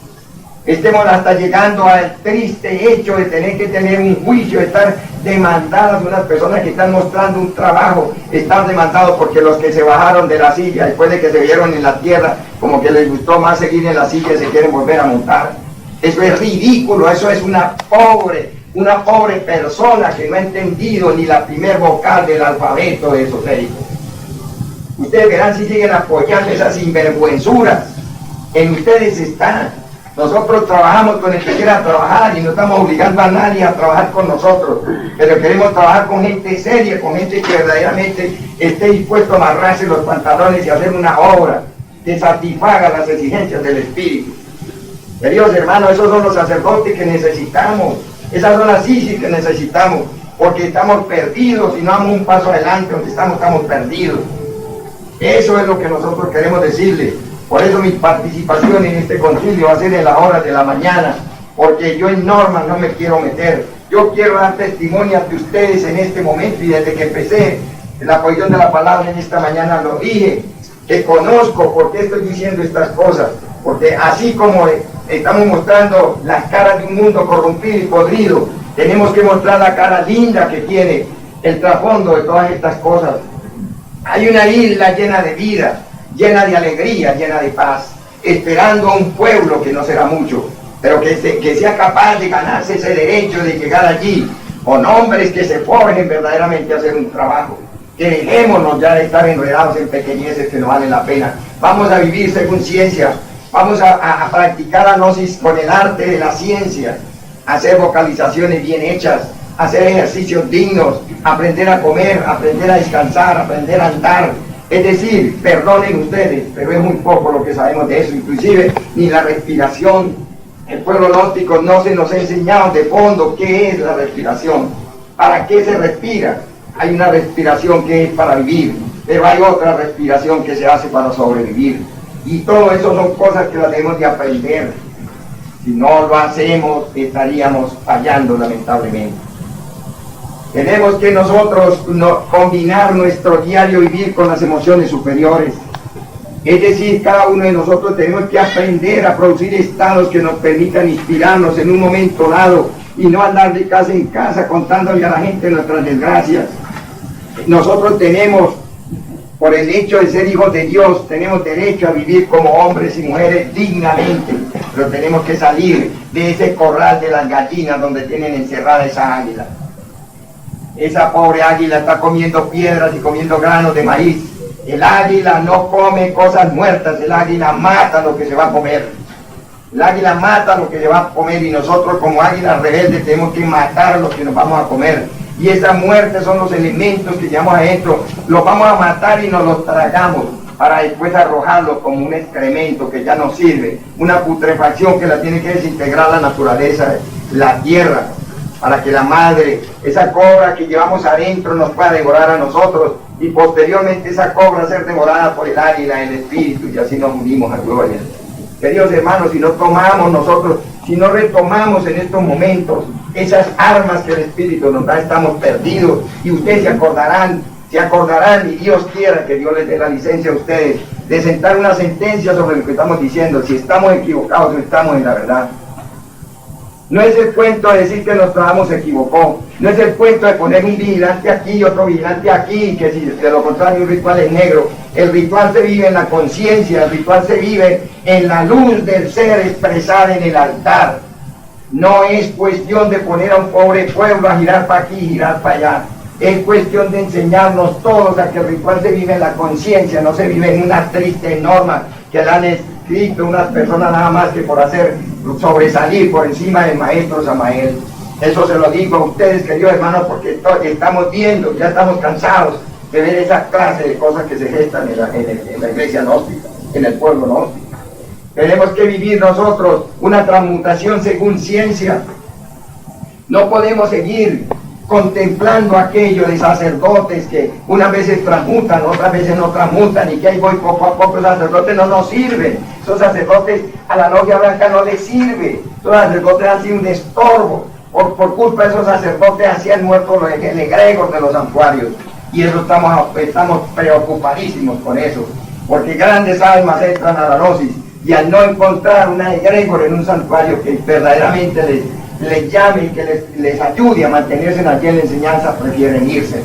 Estemos hasta llegando al triste hecho de tener que tener un juicio, estar demandadas unas personas que están mostrando un trabajo, están demandados porque los que se bajaron de la silla después de que se vieron en la tierra, como que les gustó más seguir en la silla y se quieren volver a montar. Eso es ridículo, eso es una pobre persona que no ha entendido ni la primer vocal del alfabeto esotérico. Ustedes verán si siguen apoyando esas sinvergüenzuras. En ustedes están. Nosotros trabajamos con el que quiera trabajar y no estamos obligando a nadie a trabajar con nosotros, pero queremos trabajar con gente seria, con gente que verdaderamente esté dispuesto a amarrarse los pantalones y hacer una obra que satisfaga las exigencias del Espíritu. Queridos hermanos, esos son los sacerdotes que necesitamos, esas son las ISIS que necesitamos, porque estamos perdidos y no damos un paso adelante, donde estamos perdidos. Eso es lo que nosotros queremos decirles. Por eso mi participación en este concilio va a ser en las horas de la mañana, porque yo en normas no me quiero meter. Yo quiero dar testimonio ante ustedes en este momento, y desde que empecé la posición de la palabra en esta mañana lo dije, que conozco por qué estoy diciendo estas cosas, porque así como estamos mostrando las caras de un mundo corrompido y podrido, tenemos que mostrar la cara linda que tiene el trasfondo de todas estas cosas. Hay una isla llena de vida, llena de alegría, llena de paz, esperando a un pueblo que no será mucho, pero que sea capaz de ganarse ese derecho de llegar allí, con hombres que se forjen verdaderamente a hacer un trabajo. Que dejémonos ya de estar enredados en pequeñeces que no valen la pena. Vamos a vivir según ciencia, vamos a practicar la gnosis con el arte de la ciencia, hacer vocalizaciones bien hechas, hacer ejercicios dignos, aprender a comer, aprender a descansar, aprender a andar. Es decir, perdonen ustedes, pero es muy poco lo que sabemos de eso, inclusive ni la respiración. El pueblo gnóstico no se nos ha enseñado de fondo qué es la respiración, para qué se respira. Hay una respiración que es para vivir, pero hay otra respiración que se hace para sobrevivir. Y todo eso son cosas que las debemos de aprender. Si no lo hacemos, estaríamos fallando lamentablemente. Tenemos que nosotros combinar nuestro diario vivir con las emociones superiores. Es decir, cada uno de nosotros tenemos que aprender a producir estados que nos permitan inspirarnos en un momento dado y no andar de casa en casa contándole a la gente nuestras desgracias. Nosotros tenemos, por el hecho de ser hijos de Dios, tenemos derecho a vivir como hombres y mujeres dignamente, pero tenemos que salir de ese corral de las gallinas donde tienen encerrada esa águila. Esa pobre águila está comiendo piedras y comiendo granos de maíz. El águila no come cosas muertas, el águila mata lo que se va a comer. El águila mata lo que se va a comer, y nosotros como águilas rebeldes tenemos que matar lo que nos vamos a comer. Y esa muerte son los elementos que llevamos adentro. Los vamos a matar y nos los tragamos para después arrojarlos como un excremento que ya no sirve. Una putrefacción que la tiene que desintegrar la naturaleza, la tierra, para que la madre, esa cobra que llevamos adentro, nos pueda devorar a nosotros, y posteriormente esa cobra ser devorada por el águila, el espíritu, y así nos unimos a gloria. Queridos hermanos, si no tomamos nosotros, si no retomamos en estos momentos esas armas que el Espíritu nos da, estamos perdidos. Y ustedes se acordarán, y Dios quiera que Dios les dé la licencia a ustedes de sentar una sentencia sobre lo que estamos diciendo, si estamos equivocados o estamos en la verdad. No es el cuento de decir que nuestro amo se equivocó, no es el cuento de poner un vigilante aquí y otro vigilante aquí, que si de lo contrario un ritual es negro. El ritual se vive en la conciencia, el ritual se vive en la luz del ser expresada en el altar. No es cuestión de poner a un pobre pueblo a girar para aquí y girar para allá. Es cuestión de enseñarnos todos a que el ritual se vive en la conciencia, no se vive en una triste norma que la han escrito unas personas nada más que por hacer sobresalir por encima del maestro Samael. Eso se lo digo a ustedes, queridos hermanos, porque estamos viendo, ya estamos cansados de ver esa clase de cosas que se gestan en la iglesia gnóstica, en el pueblo gnóstico. Tenemos que vivir nosotros una transmutación según ciencia. No podemos seguir contemplando aquello de sacerdotes que unas veces transmutan, otras veces no transmutan, y que ahí voy poco a poco. Los sacerdotes no nos sirven. Esos sacerdotes a la logia blanca no les sirve. Esos sacerdotes han sido un estorbo. Por culpa de esos sacerdotes hacían muertos los egregores de los santuarios. Y eso estamos preocupadísimos con eso, porque grandes almas entran a la gnosis y al no encontrar una egregor en un santuario que verdaderamente les llame y que les ayude a mantenerse allí en la enseñanza, prefieren irse.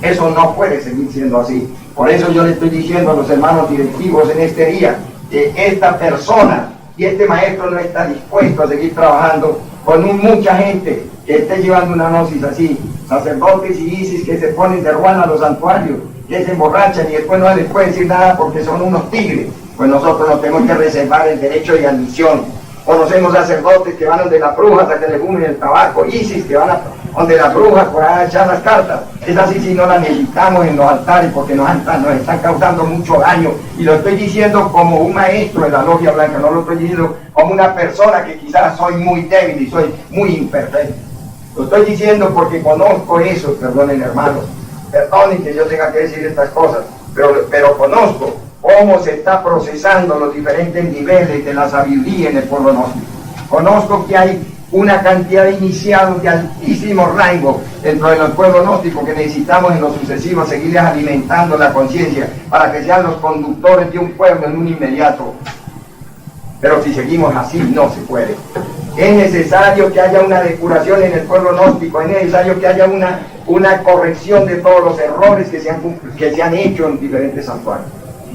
Eso no puede seguir siendo así. Por eso yo le estoy diciendo a los hermanos directivos en este día que esta persona y este maestro no está dispuesto a seguir trabajando con mucha gente que esté llevando una gnosis así, sacerdotes y isis que se ponen de ruana a los santuarios, que se emborrachan y después no les puede decir nada porque son unos tigres. Pues nosotros nos tenemos que reservar el derecho de admisión. Conocemos sacerdotes que van donde las brujas a que le fumen el tabaco, isis que van a donde las brujas por ahí a echar las cartas. Esas sí no las necesitamos en los altares porque nos están causando mucho daño. Y lo estoy diciendo como un maestro de la logia blanca, no lo estoy diciendo como una persona que quizás soy muy débil y soy muy imperfecto. Lo estoy diciendo porque conozco eso, perdonen hermanos, perdonen que yo tenga que decir estas cosas, pero conozco cómo se está procesando los diferentes niveles de la sabiduría en el pueblo gnóstico. Conozco que hay una cantidad de iniciados de altísimo rango dentro del pueblo gnóstico que necesitamos en lo sucesivo seguirles alimentando la conciencia para que sean los conductores de un pueblo en un inmediato. Pero si seguimos así no se puede. Es necesario que haya una depuración en el pueblo gnóstico, es necesario que haya una corrección de todos los errores que se han hecho en diferentes santuarios.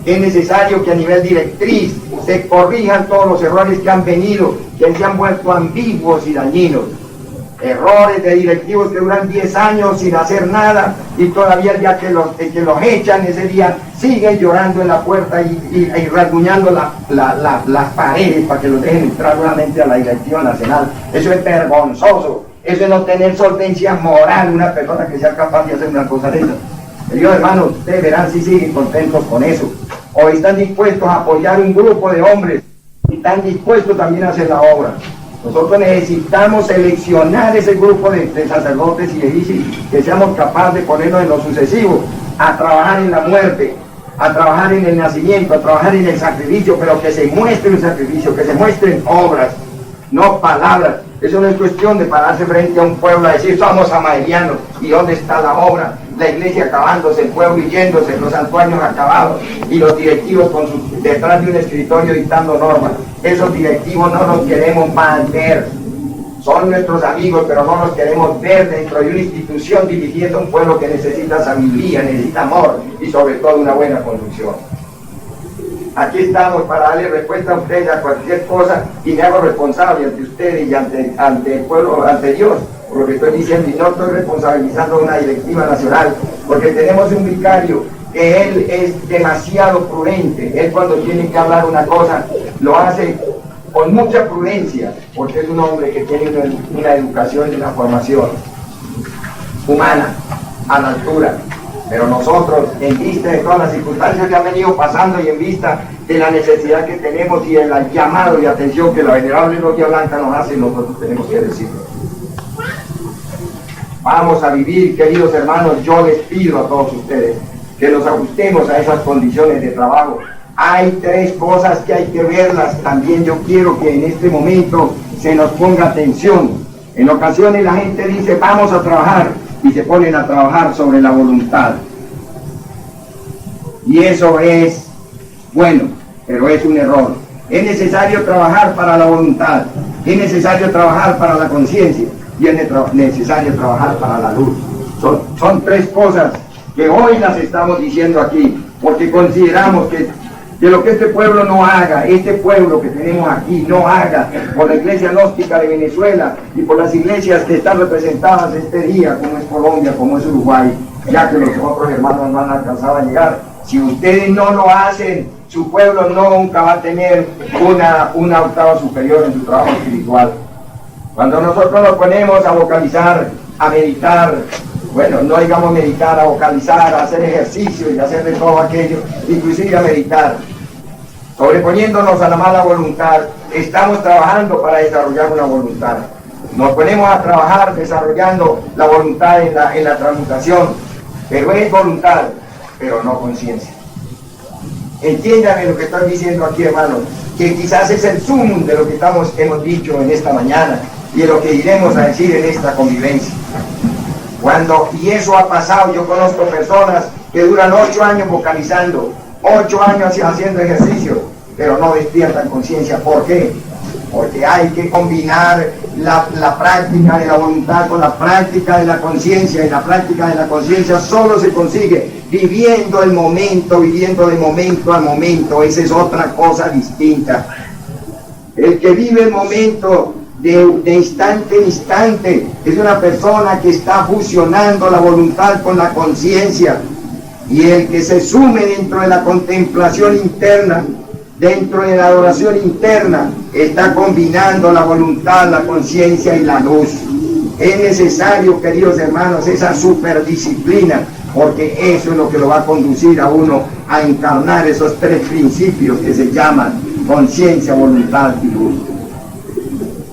Es necesario que a nivel directriz se corrijan todos los errores que han venido, que se han vuelto ambiguos y dañinos. Errores de directivos que duran 10 años sin hacer nada y todavía el día que los echan, ese día siguen llorando en la puerta y rasguñando las paredes para que los dejen entrar nuevamente a la directiva nacional. Eso es vergonzoso. Eso es no tener solvencia moral, una persona que sea capaz de hacer una cosa de esas. Queridos hermanos, ustedes verán si siguen contentos con eso, o están dispuestos a apoyar un grupo de hombres y están dispuestos también a hacer la obra. Nosotros necesitamos seleccionar ese grupo de sacerdotes y de isis que seamos capaces de ponernos en lo sucesivo, a trabajar en la muerte, a trabajar en el nacimiento, a trabajar en el sacrificio, pero que se muestre un sacrificio, que se muestren obras, no palabras. Eso no es cuestión de pararse frente a un pueblo a decir somos amaelianos y dónde está la obra, la iglesia acabándose, el pueblo yéndose, los santuarios acabados y los directivos detrás de un escritorio dictando normas. Esos directivos no los queremos más ver, son nuestros amigos, pero no los queremos ver dentro de una institución dirigiendo a un pueblo que necesita sabiduría, necesita amor y sobre todo una buena conducción. Aquí estamos para darle respuesta a ustedes a cualquier cosa y me hago responsable ante ustedes y ante el pueblo, ante Dios, por lo que estoy diciendo, y no estoy responsabilizando a una directiva nacional, porque tenemos un vicario que él es demasiado prudente. Él cuando tiene que hablar una cosa lo hace con mucha prudencia, porque es un hombre que tiene una educación y una formación humana a la altura. Pero nosotros, en vista de todas las circunstancias que han venido pasando y en vista de la necesidad que tenemos y el llamado y atención que la venerable logia blanca nos hace, nosotros tenemos que decirlo. Vamos a vivir, queridos hermanos, yo les pido a todos ustedes que nos ajustemos a esas condiciones de trabajo. Hay 3 cosas que hay que verlas. También yo quiero que en este momento se nos ponga atención. En ocasiones la gente dice vamos a trabajar y se ponen a trabajar sobre la voluntad. Y eso es bueno, pero es un error. Es necesario trabajar para la voluntad, es necesario trabajar para la conciencia y es necesario trabajar para la luz. Son 3 cosas que hoy las estamos diciendo aquí, porque consideramos que lo que este pueblo no haga, este pueblo que tenemos aquí no haga, por la iglesia gnóstica de Venezuela y por las iglesias que están representadas este día, como es Colombia, como es Uruguay, ya que los otros hermanos no han alcanzado a llegar. Si ustedes no lo hacen, su pueblo nunca va a tener una octava superior en su trabajo espiritual. Cuando nosotros nos ponemos a vocalizar, a meditar, bueno, no digamos meditar, a vocalizar, a hacer ejercicio y a hacer de todo aquello, inclusive a meditar, sobreponiéndonos a la mala voluntad, estamos trabajando para desarrollar una voluntad. Nos ponemos a trabajar desarrollando la voluntad en la transmutación, pero es voluntad, pero no conciencia. Entiéndame lo que estoy diciendo aquí, hermanos, que quizás es el sumum de lo que hemos dicho en esta mañana y de lo que iremos a decir en esta convivencia. Y eso ha pasado, yo conozco personas que duran 8 años vocalizando, 8 años haciendo ejercicio, pero no despiertan conciencia. ¿Por qué? Porque hay que combinar la práctica de la voluntad con la práctica de la conciencia, y la práctica de la conciencia solo se consigue viviendo el momento, viviendo de momento a momento. Esa es otra cosa distinta. El que vive el momento de instante en instante es una persona que está fusionando la voluntad con la conciencia, y el que se sume dentro de la contemplación interna, dentro de la adoración interna, está combinando la voluntad, la conciencia y la luz. Es necesario, queridos hermanos, esa superdisciplina, porque eso es lo que lo va a conducir a uno a encarnar esos tres principios que se llaman conciencia, voluntad y luz.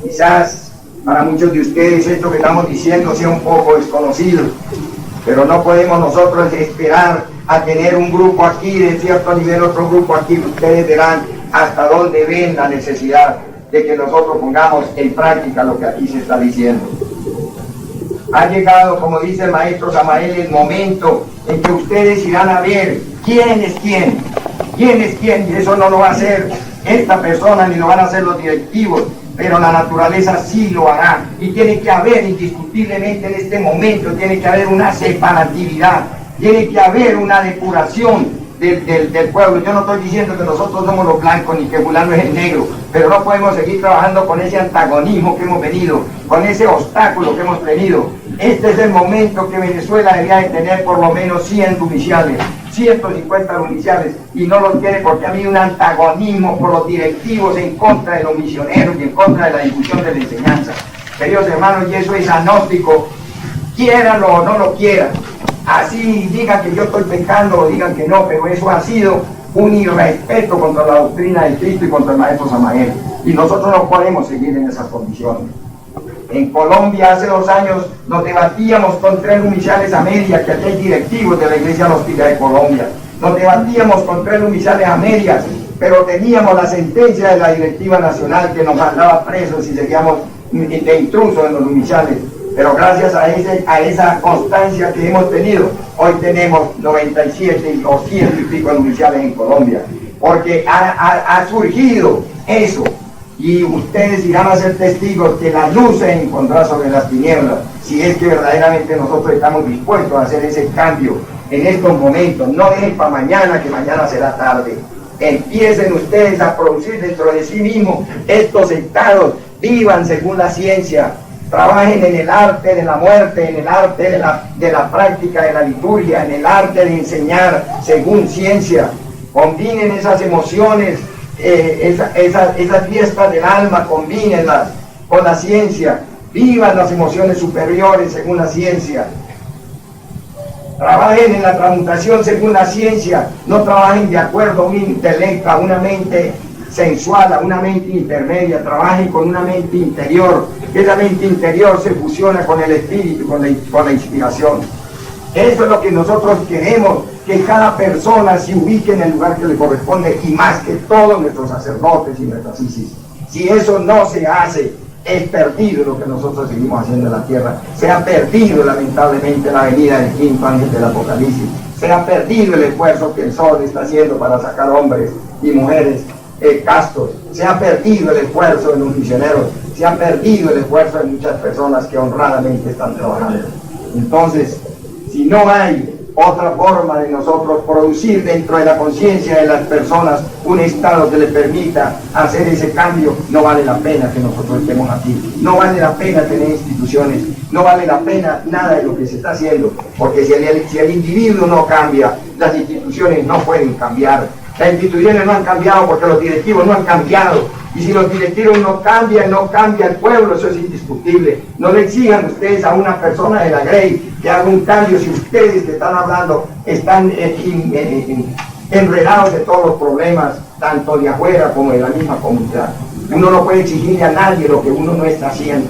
Quizás para muchos de ustedes esto que estamos diciendo sea un poco desconocido, pero no podemos nosotros esperar a tener un grupo aquí de cierto nivel, otro grupo aquí. Ustedes verán hasta dónde ven la necesidad de que nosotros pongamos en práctica lo que aquí se está diciendo. Ha llegado, como dice el maestro Samael, el momento en que ustedes irán a ver quién es quién, y eso no lo va a hacer esta persona ni lo van a hacer los directivos, pero la naturaleza sí lo hará, y tiene que haber indiscutiblemente en este momento, tiene que haber una separatividad, tiene que haber una depuración del pueblo. Yo no estoy diciendo que nosotros somos los blancos ni que fulano es el negro, pero no podemos seguir trabajando con ese antagonismo que hemos venido, con ese obstáculo que hemos tenido. Este es el momento que Venezuela debería de tener por lo menos 100 lumiciales, 150 lumiciales, y no los tiene porque ha habido un antagonismo por los directivos en contra de los misioneros y en contra de la difusión de la enseñanza. Queridos hermanos, y eso es agnóstico, quieranlo o no lo quieran. Así digan que yo estoy pecando o digan que no, pero eso ha sido un irrespeto contra la doctrina de Cristo y contra el maestro Samael, y nosotros no podemos seguir en esas condiciones. En Colombia hace 2 años nos debatíamos con 3 lumiciales a medias, que aquí hay directivos de la Iglesia Gnóstica de Colombia. Nos debatíamos con 3 lumiciales a medias, pero teníamos la sentencia de la directiva nacional que nos mandaba presos si seguíamos de intrusos en los lumiciales. Pero gracias a esa constancia que hemos tenido, hoy tenemos 97 o 100 y pico lumiciales en Colombia, porque ha surgido eso. Y ustedes irán a ser testigos que la luz se encontrará sobre las tinieblas, si es que verdaderamente nosotros estamos dispuestos a hacer ese cambio en estos momentos. No dejen para mañana, que mañana será tarde. Empiecen ustedes a producir dentro de sí mismos estos estados, vivan según la ciencia, trabajen en el arte de la muerte, en el arte de la práctica de la liturgia, en el arte de enseñar según ciencia. Combinen esas emociones, esas fiestas del alma, combínenlas con la ciencia, vivan las emociones superiores según la ciencia, trabajen en la transmutación según la ciencia, no trabajen de acuerdo a un intelecto, a una mente sensual, a una mente intermedia, trabajen con una mente interior, que esa mente interior se fusiona con el espíritu, con la inspiración. Eso es lo que nosotros queremos, que cada persona se ubique en el lugar que le corresponde, y más que todos nuestros sacerdotes y nuestras isis. Si eso no se hace, es perdido lo que nosotros seguimos haciendo en la tierra. Se ha perdido lamentablemente la venida del quinto ángel del Apocalipsis. Se ha perdido el esfuerzo que el sol está haciendo para sacar hombres y mujeres castos. Se ha perdido el esfuerzo de los misioneros. Se ha perdido el esfuerzo de muchas personas que honradamente están trabajando. Entonces, si no hay otra forma de nosotros producir dentro de la conciencia de las personas un estado que les permita hacer ese cambio, no vale la pena que nosotros estemos aquí, no vale la pena tener instituciones, no vale la pena nada de lo que se está haciendo, porque si el individuo no cambia, las instituciones no pueden cambiar. Las instituciones no han cambiado porque los directivos no han cambiado, y si los directivos no cambian, no cambia el pueblo. Eso es indiscutible. No le exijan ustedes a una persona de la Grey que haga un cambio si ustedes que están hablando están enredados de todos los problemas, tanto de afuera como de la misma comunidad. Uno no puede exigirle a nadie lo que uno no está haciendo.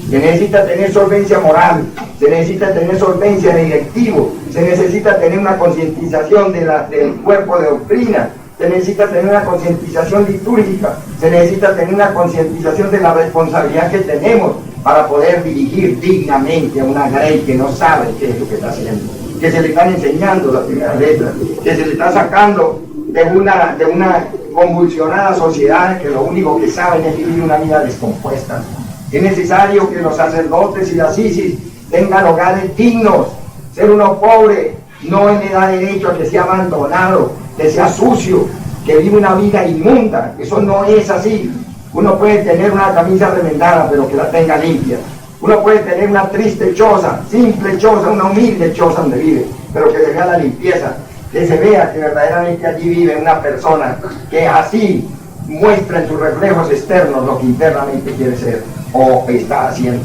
Se necesita tener solvencia moral, se necesita tener solvencia de directivo, se necesita tener una concientización del cuerpo de doctrina, se necesita tener una concientización litúrgica, se necesita tener una concientización de la responsabilidad que tenemos para poder dirigir dignamente a una Grey que no sabe qué es lo que está haciendo, que se le están enseñando las primeras letras, que se le está sacando de una convulsionadas sociedades que lo único que saben es vivir una vida descompuesta. Es necesario que los sacerdotes y las ISIS tengan hogares dignos. Ser uno pobre no le da derecho a que sea abandonado, que sea sucio, que vive una vida inmunda. Eso no es así. Uno puede tener una camisa remendada, pero que la tenga limpia. Uno puede tener una triste choza, simple choza, una humilde choza donde vive, pero que se vea la limpieza, que se vea que verdaderamente allí vive una persona que así muestra en sus reflejos externos lo que internamente quiere ser o está haciendo.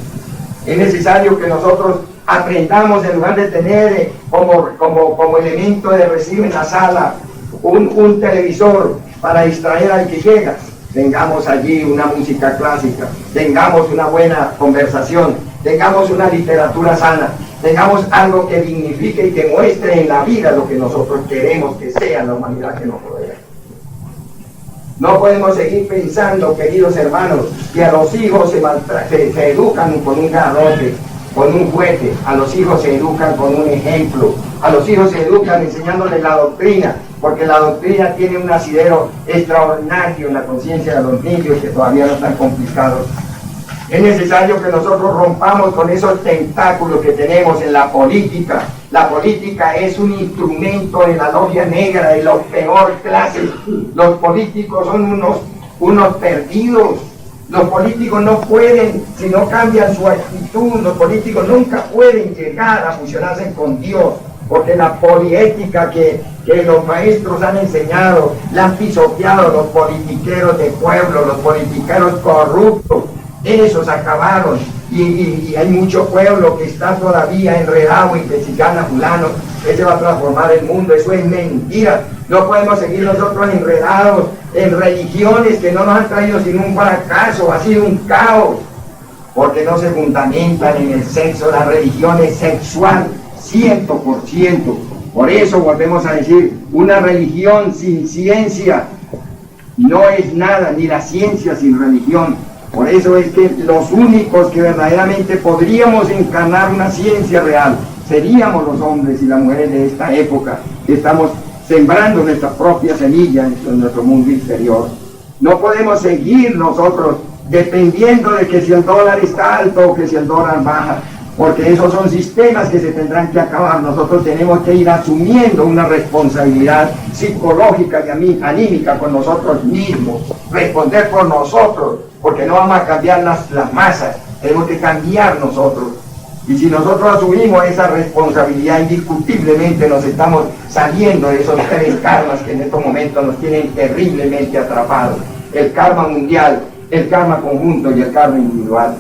Es necesario que nosotros aprendamos, en lugar de tener como elemento de recibir en la sala un televisor para distraer al que llega, tengamos allí una música clásica, tengamos una buena conversación, tengamos una literatura sana, tengamos algo que dignifique y que muestre en la vida lo que nosotros queremos que sea la humanidad que nos rodea. No podemos seguir pensando, queridos hermanos, que a los hijos se educan con un garrote, con un juguete, a los hijos se educan con un ejemplo, a los hijos se educan enseñándoles la doctrina, porque la doctrina tiene un asidero extraordinario en la conciencia de los niños que todavía no están complicados. Es necesario que nosotros rompamos con esos tentáculos que tenemos en la política. La política es un instrumento de la logia negra de la peor clase. Los políticos son unos perdidos. Los políticos no pueden, si no cambian su actitud, los políticos nunca pueden llegar a fusionarse con Dios, porque la poliética que los maestros han enseñado, la han pisoteado los politiqueros de pueblo, los politiqueros corruptos. Esos acabaron y hay mucho pueblo que está todavía enredado y que si gana fulano, ese va a transformar el mundo. Eso es mentira. No podemos seguir nosotros enredados en religiones que no nos han traído sino un fracaso, ha sido un caos, porque no se fundamentan en el sexo. La religión es sexual, 100%. Por eso volvemos a decir, una religión sin ciencia no es nada, ni la ciencia sin religión. Por eso es que los únicos que verdaderamente podríamos encarnar una ciencia real seríamos los hombres y las mujeres de esta época, que estamos sembrando nuestra propia semilla en nuestro mundo interior. No podemos seguir nosotros dependiendo de que si el dólar está alto o que si el dólar baja, porque esos son sistemas que se tendrán que acabar. Nosotros tenemos que ir asumiendo una responsabilidad psicológica y anímica con nosotros mismos, responder por nosotros, porque no vamos a cambiar las masas, tenemos que cambiar nosotros. Y si nosotros asumimos esa responsabilidad, indiscutiblemente nos estamos saliendo de esos tres karmas que en estos momentos nos tienen terriblemente atrapados: el karma mundial, el karma conjunto y el karma individual.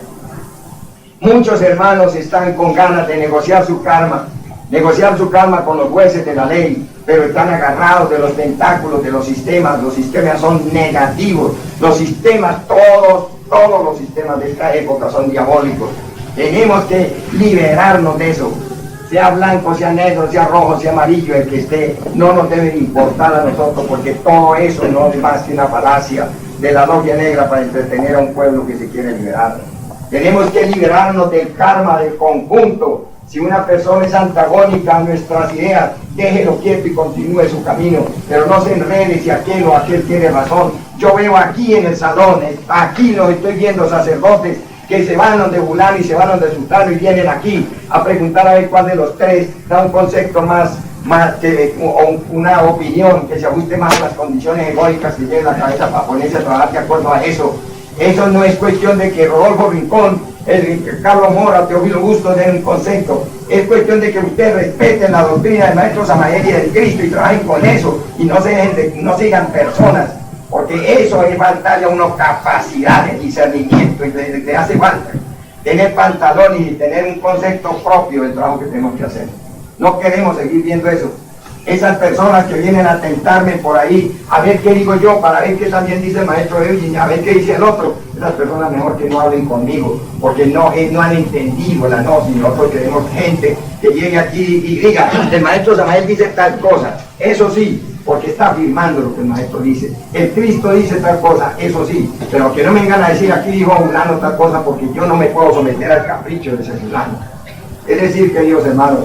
Muchos hermanos están con ganas de negociar su karma con los jueces de la ley, pero están agarrados de los tentáculos de los sistemas son negativos, los sistemas, todos los sistemas de esta época son diabólicos. Tenemos que liberarnos de eso, sea blanco, sea negro, sea rojo, sea amarillo, el que esté, no nos debe importar a nosotros, porque todo eso no es más que una falacia de la logia negra para entretener a un pueblo que se quiere liberar. Tenemos que liberarnos del karma del conjunto. Si una persona es antagónica a nuestras ideas, déjelo quieto y continúe su camino, pero no se enrede si aquel o aquel tiene razón. Yo veo aquí en el salón, aquí los estoy viendo sacerdotes que se van donde fulano y se van donde sultano y vienen aquí a preguntar a ver cuál de los tres da un concepto más o una opinión que se ajuste más a las condiciones egoicas que tiene la cabeza para ponerse a trabajar de acuerdo a eso. Eso no es cuestión de que Rodolfo Rincón, Carlos Mora, Teófilo Bustos den un concepto. Es cuestión de que ustedes respeten la doctrina del Maestro Samael y del Cristo y trabajen con eso y no sigan personas, porque eso es faltarle a uno capacidad de discernimiento y le hace falta tener pantalón y tener un concepto propio del trabajo que tenemos que hacer. No queremos seguir viendo eso. Esas personas que vienen a tentarme por ahí, a ver qué digo yo, para ver qué también dice el maestro Eugene, a ver qué dice el otro, esas personas mejor que no hablen conmigo, porque no han entendido la gnosis. Nosotros queremos gente que llegue aquí y diga, el maestro Samael dice tal cosa, eso sí, porque está afirmando lo que el maestro dice. El Cristo dice tal cosa, eso sí, pero que no me vengan a decir aquí dijo fulano tal cosa, porque yo no me puedo someter al capricho de ese fulano. Es decir, queridos hermanos,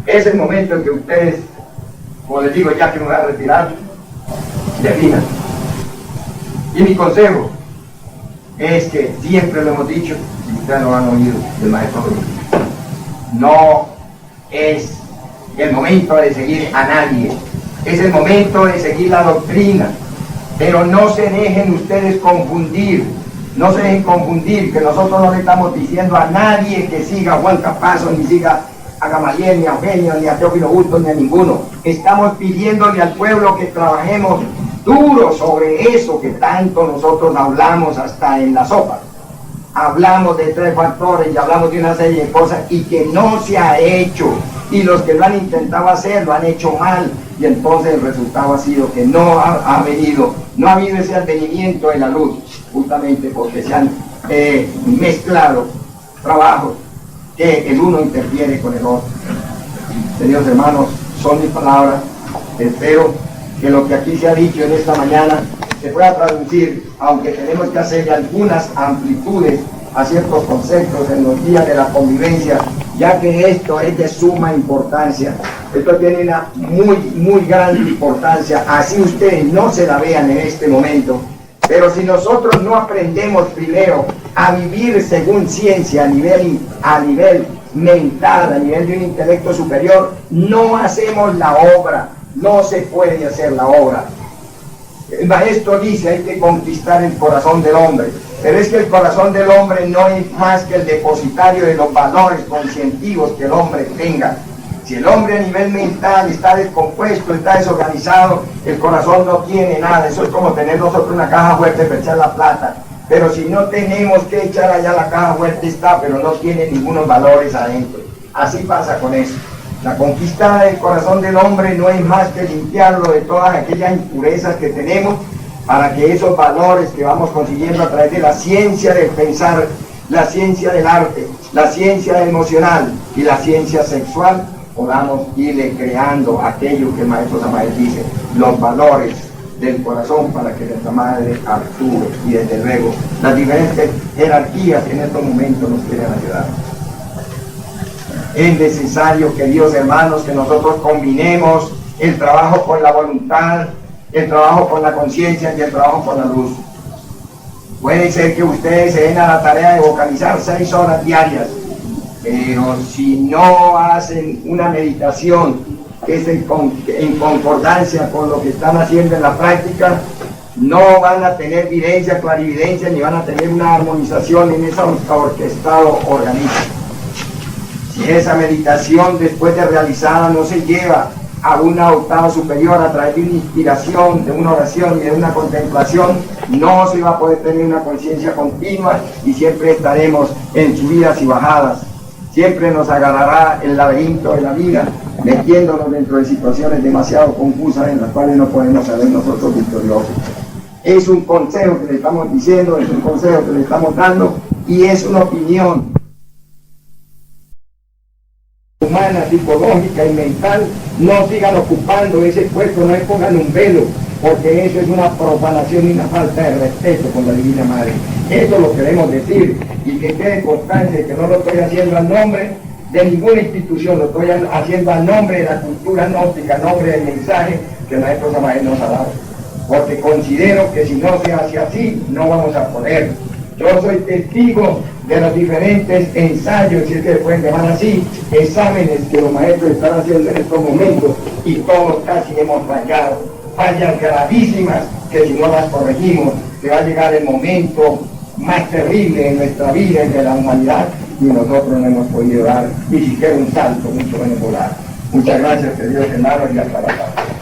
es el momento en que ustedes, como les digo, ya que me voy a retirar, definan Y mi consejo es que siempre lo hemos dicho, y ustedes lo han oído del maestro Rodríguez, no es el momento de seguir a nadie, es el momento de seguir la doctrina, pero no se dejen ustedes confundir, no se dejen confundir, que nosotros no le estamos diciendo a nadie que siga a Juan Capazo, ni siga a Gamaliel, ni a Eugenio, ni a Teófilo Bustos, ni a ninguno. Estamos pidiéndole al pueblo que trabajemos duro sobre eso que tanto nosotros hablamos hasta en la sopa. Hablamos de 3 factores y hablamos de una serie de cosas y que no se ha hecho, y los que lo han intentado hacer lo han hecho mal, y entonces el resultado ha sido que no ha habido ese advenimiento de la luz, justamente porque se han mezclado trabajos que el uno interfiere con el otro. Queridos hermanos, son mis palabras. Espero que lo que aquí se ha dicho en esta mañana se pueda traducir, aunque tenemos que hacer algunas amplitudes a ciertos conceptos en los días de la convivencia, ya que esto es de suma importancia. Esto tiene una muy gran importancia, así ustedes no se la vean en este momento. Pero si nosotros no aprendemos primero a vivir según ciencia a nivel mental, a nivel de un intelecto superior, no hacemos la obra, no se puede hacer la obra. El maestro dice, hay que conquistar el corazón del hombre, pero es que el corazón del hombre no es más que el depositario de los valores conscientivos que el hombre tenga. Si el hombre a nivel mental está descompuesto, está desorganizado, el corazón no tiene nada. Eso es como tener nosotros una caja fuerte para echar la plata. Pero si no tenemos que echar allá, la caja fuerte está, pero no tiene ningunos valores adentro. Así pasa con eso. La conquista del corazón del hombre no es más que limpiarlo de todas aquellas impurezas que tenemos, para que esos valores que vamos consiguiendo a través de la ciencia del pensar, la ciencia del arte, la ciencia emocional y la ciencia sexual, podamos irle creando aquello que el maestro Samael dice, los valores del corazón, para que nuestra madre actúe, y desde luego las diferentes jerarquías que en estos momentos nos quieren ayudar. Es necesario, queridos hermanos, que nosotros combinemos el trabajo con la voluntad, el trabajo con la conciencia y el trabajo con la luz. Puede ser que ustedes se den a la tarea de vocalizar 6 horas diarias, pero si no hacen una meditación que es en concordancia con lo que están haciendo en la práctica, no van a tener videncia, clarividencia, ni van a tener una armonización en ese orquestado organismo. Si esa meditación después de realizada no se lleva a una octava superior a través de una inspiración, de una oración y de una contemplación, no se va a poder tener una conciencia continua y siempre estaremos en subidas y bajadas. Siempre nos agarrará el laberinto de la vida, metiéndonos dentro de situaciones demasiado confusas en las cuales no podemos saber nosotros victoriosos. Es un consejo que le estamos diciendo, es un consejo que le estamos dando, y es una opinión humana, psicológica y mental. No sigan ocupando ese puesto, no le pongan un velo, porque eso es una profanación y una falta de respeto con la Divina Madre. Eso lo queremos decir, y que quede constancia de que no lo estoy haciendo al nombre de ninguna institución, lo estoy haciendo al nombre de la cultura gnóstica, al nombre del mensaje que el maestro Samael nos ha dado, porque considero que si no se hace así, no vamos a poder. Yo soy testigo de los diferentes ensayos, si es que se pueden llamar así, exámenes que los maestros están haciendo en estos momentos, y todos casi hemos fallado, fallas gravísimas que si no las corregimos, se va a llegar el momento más terrible en nuestra vida y de la humanidad, y nosotros no hemos podido dar ni siquiera un salto, mucho menos volar. Muchas gracias, queridos hermanos, y hasta la próxima.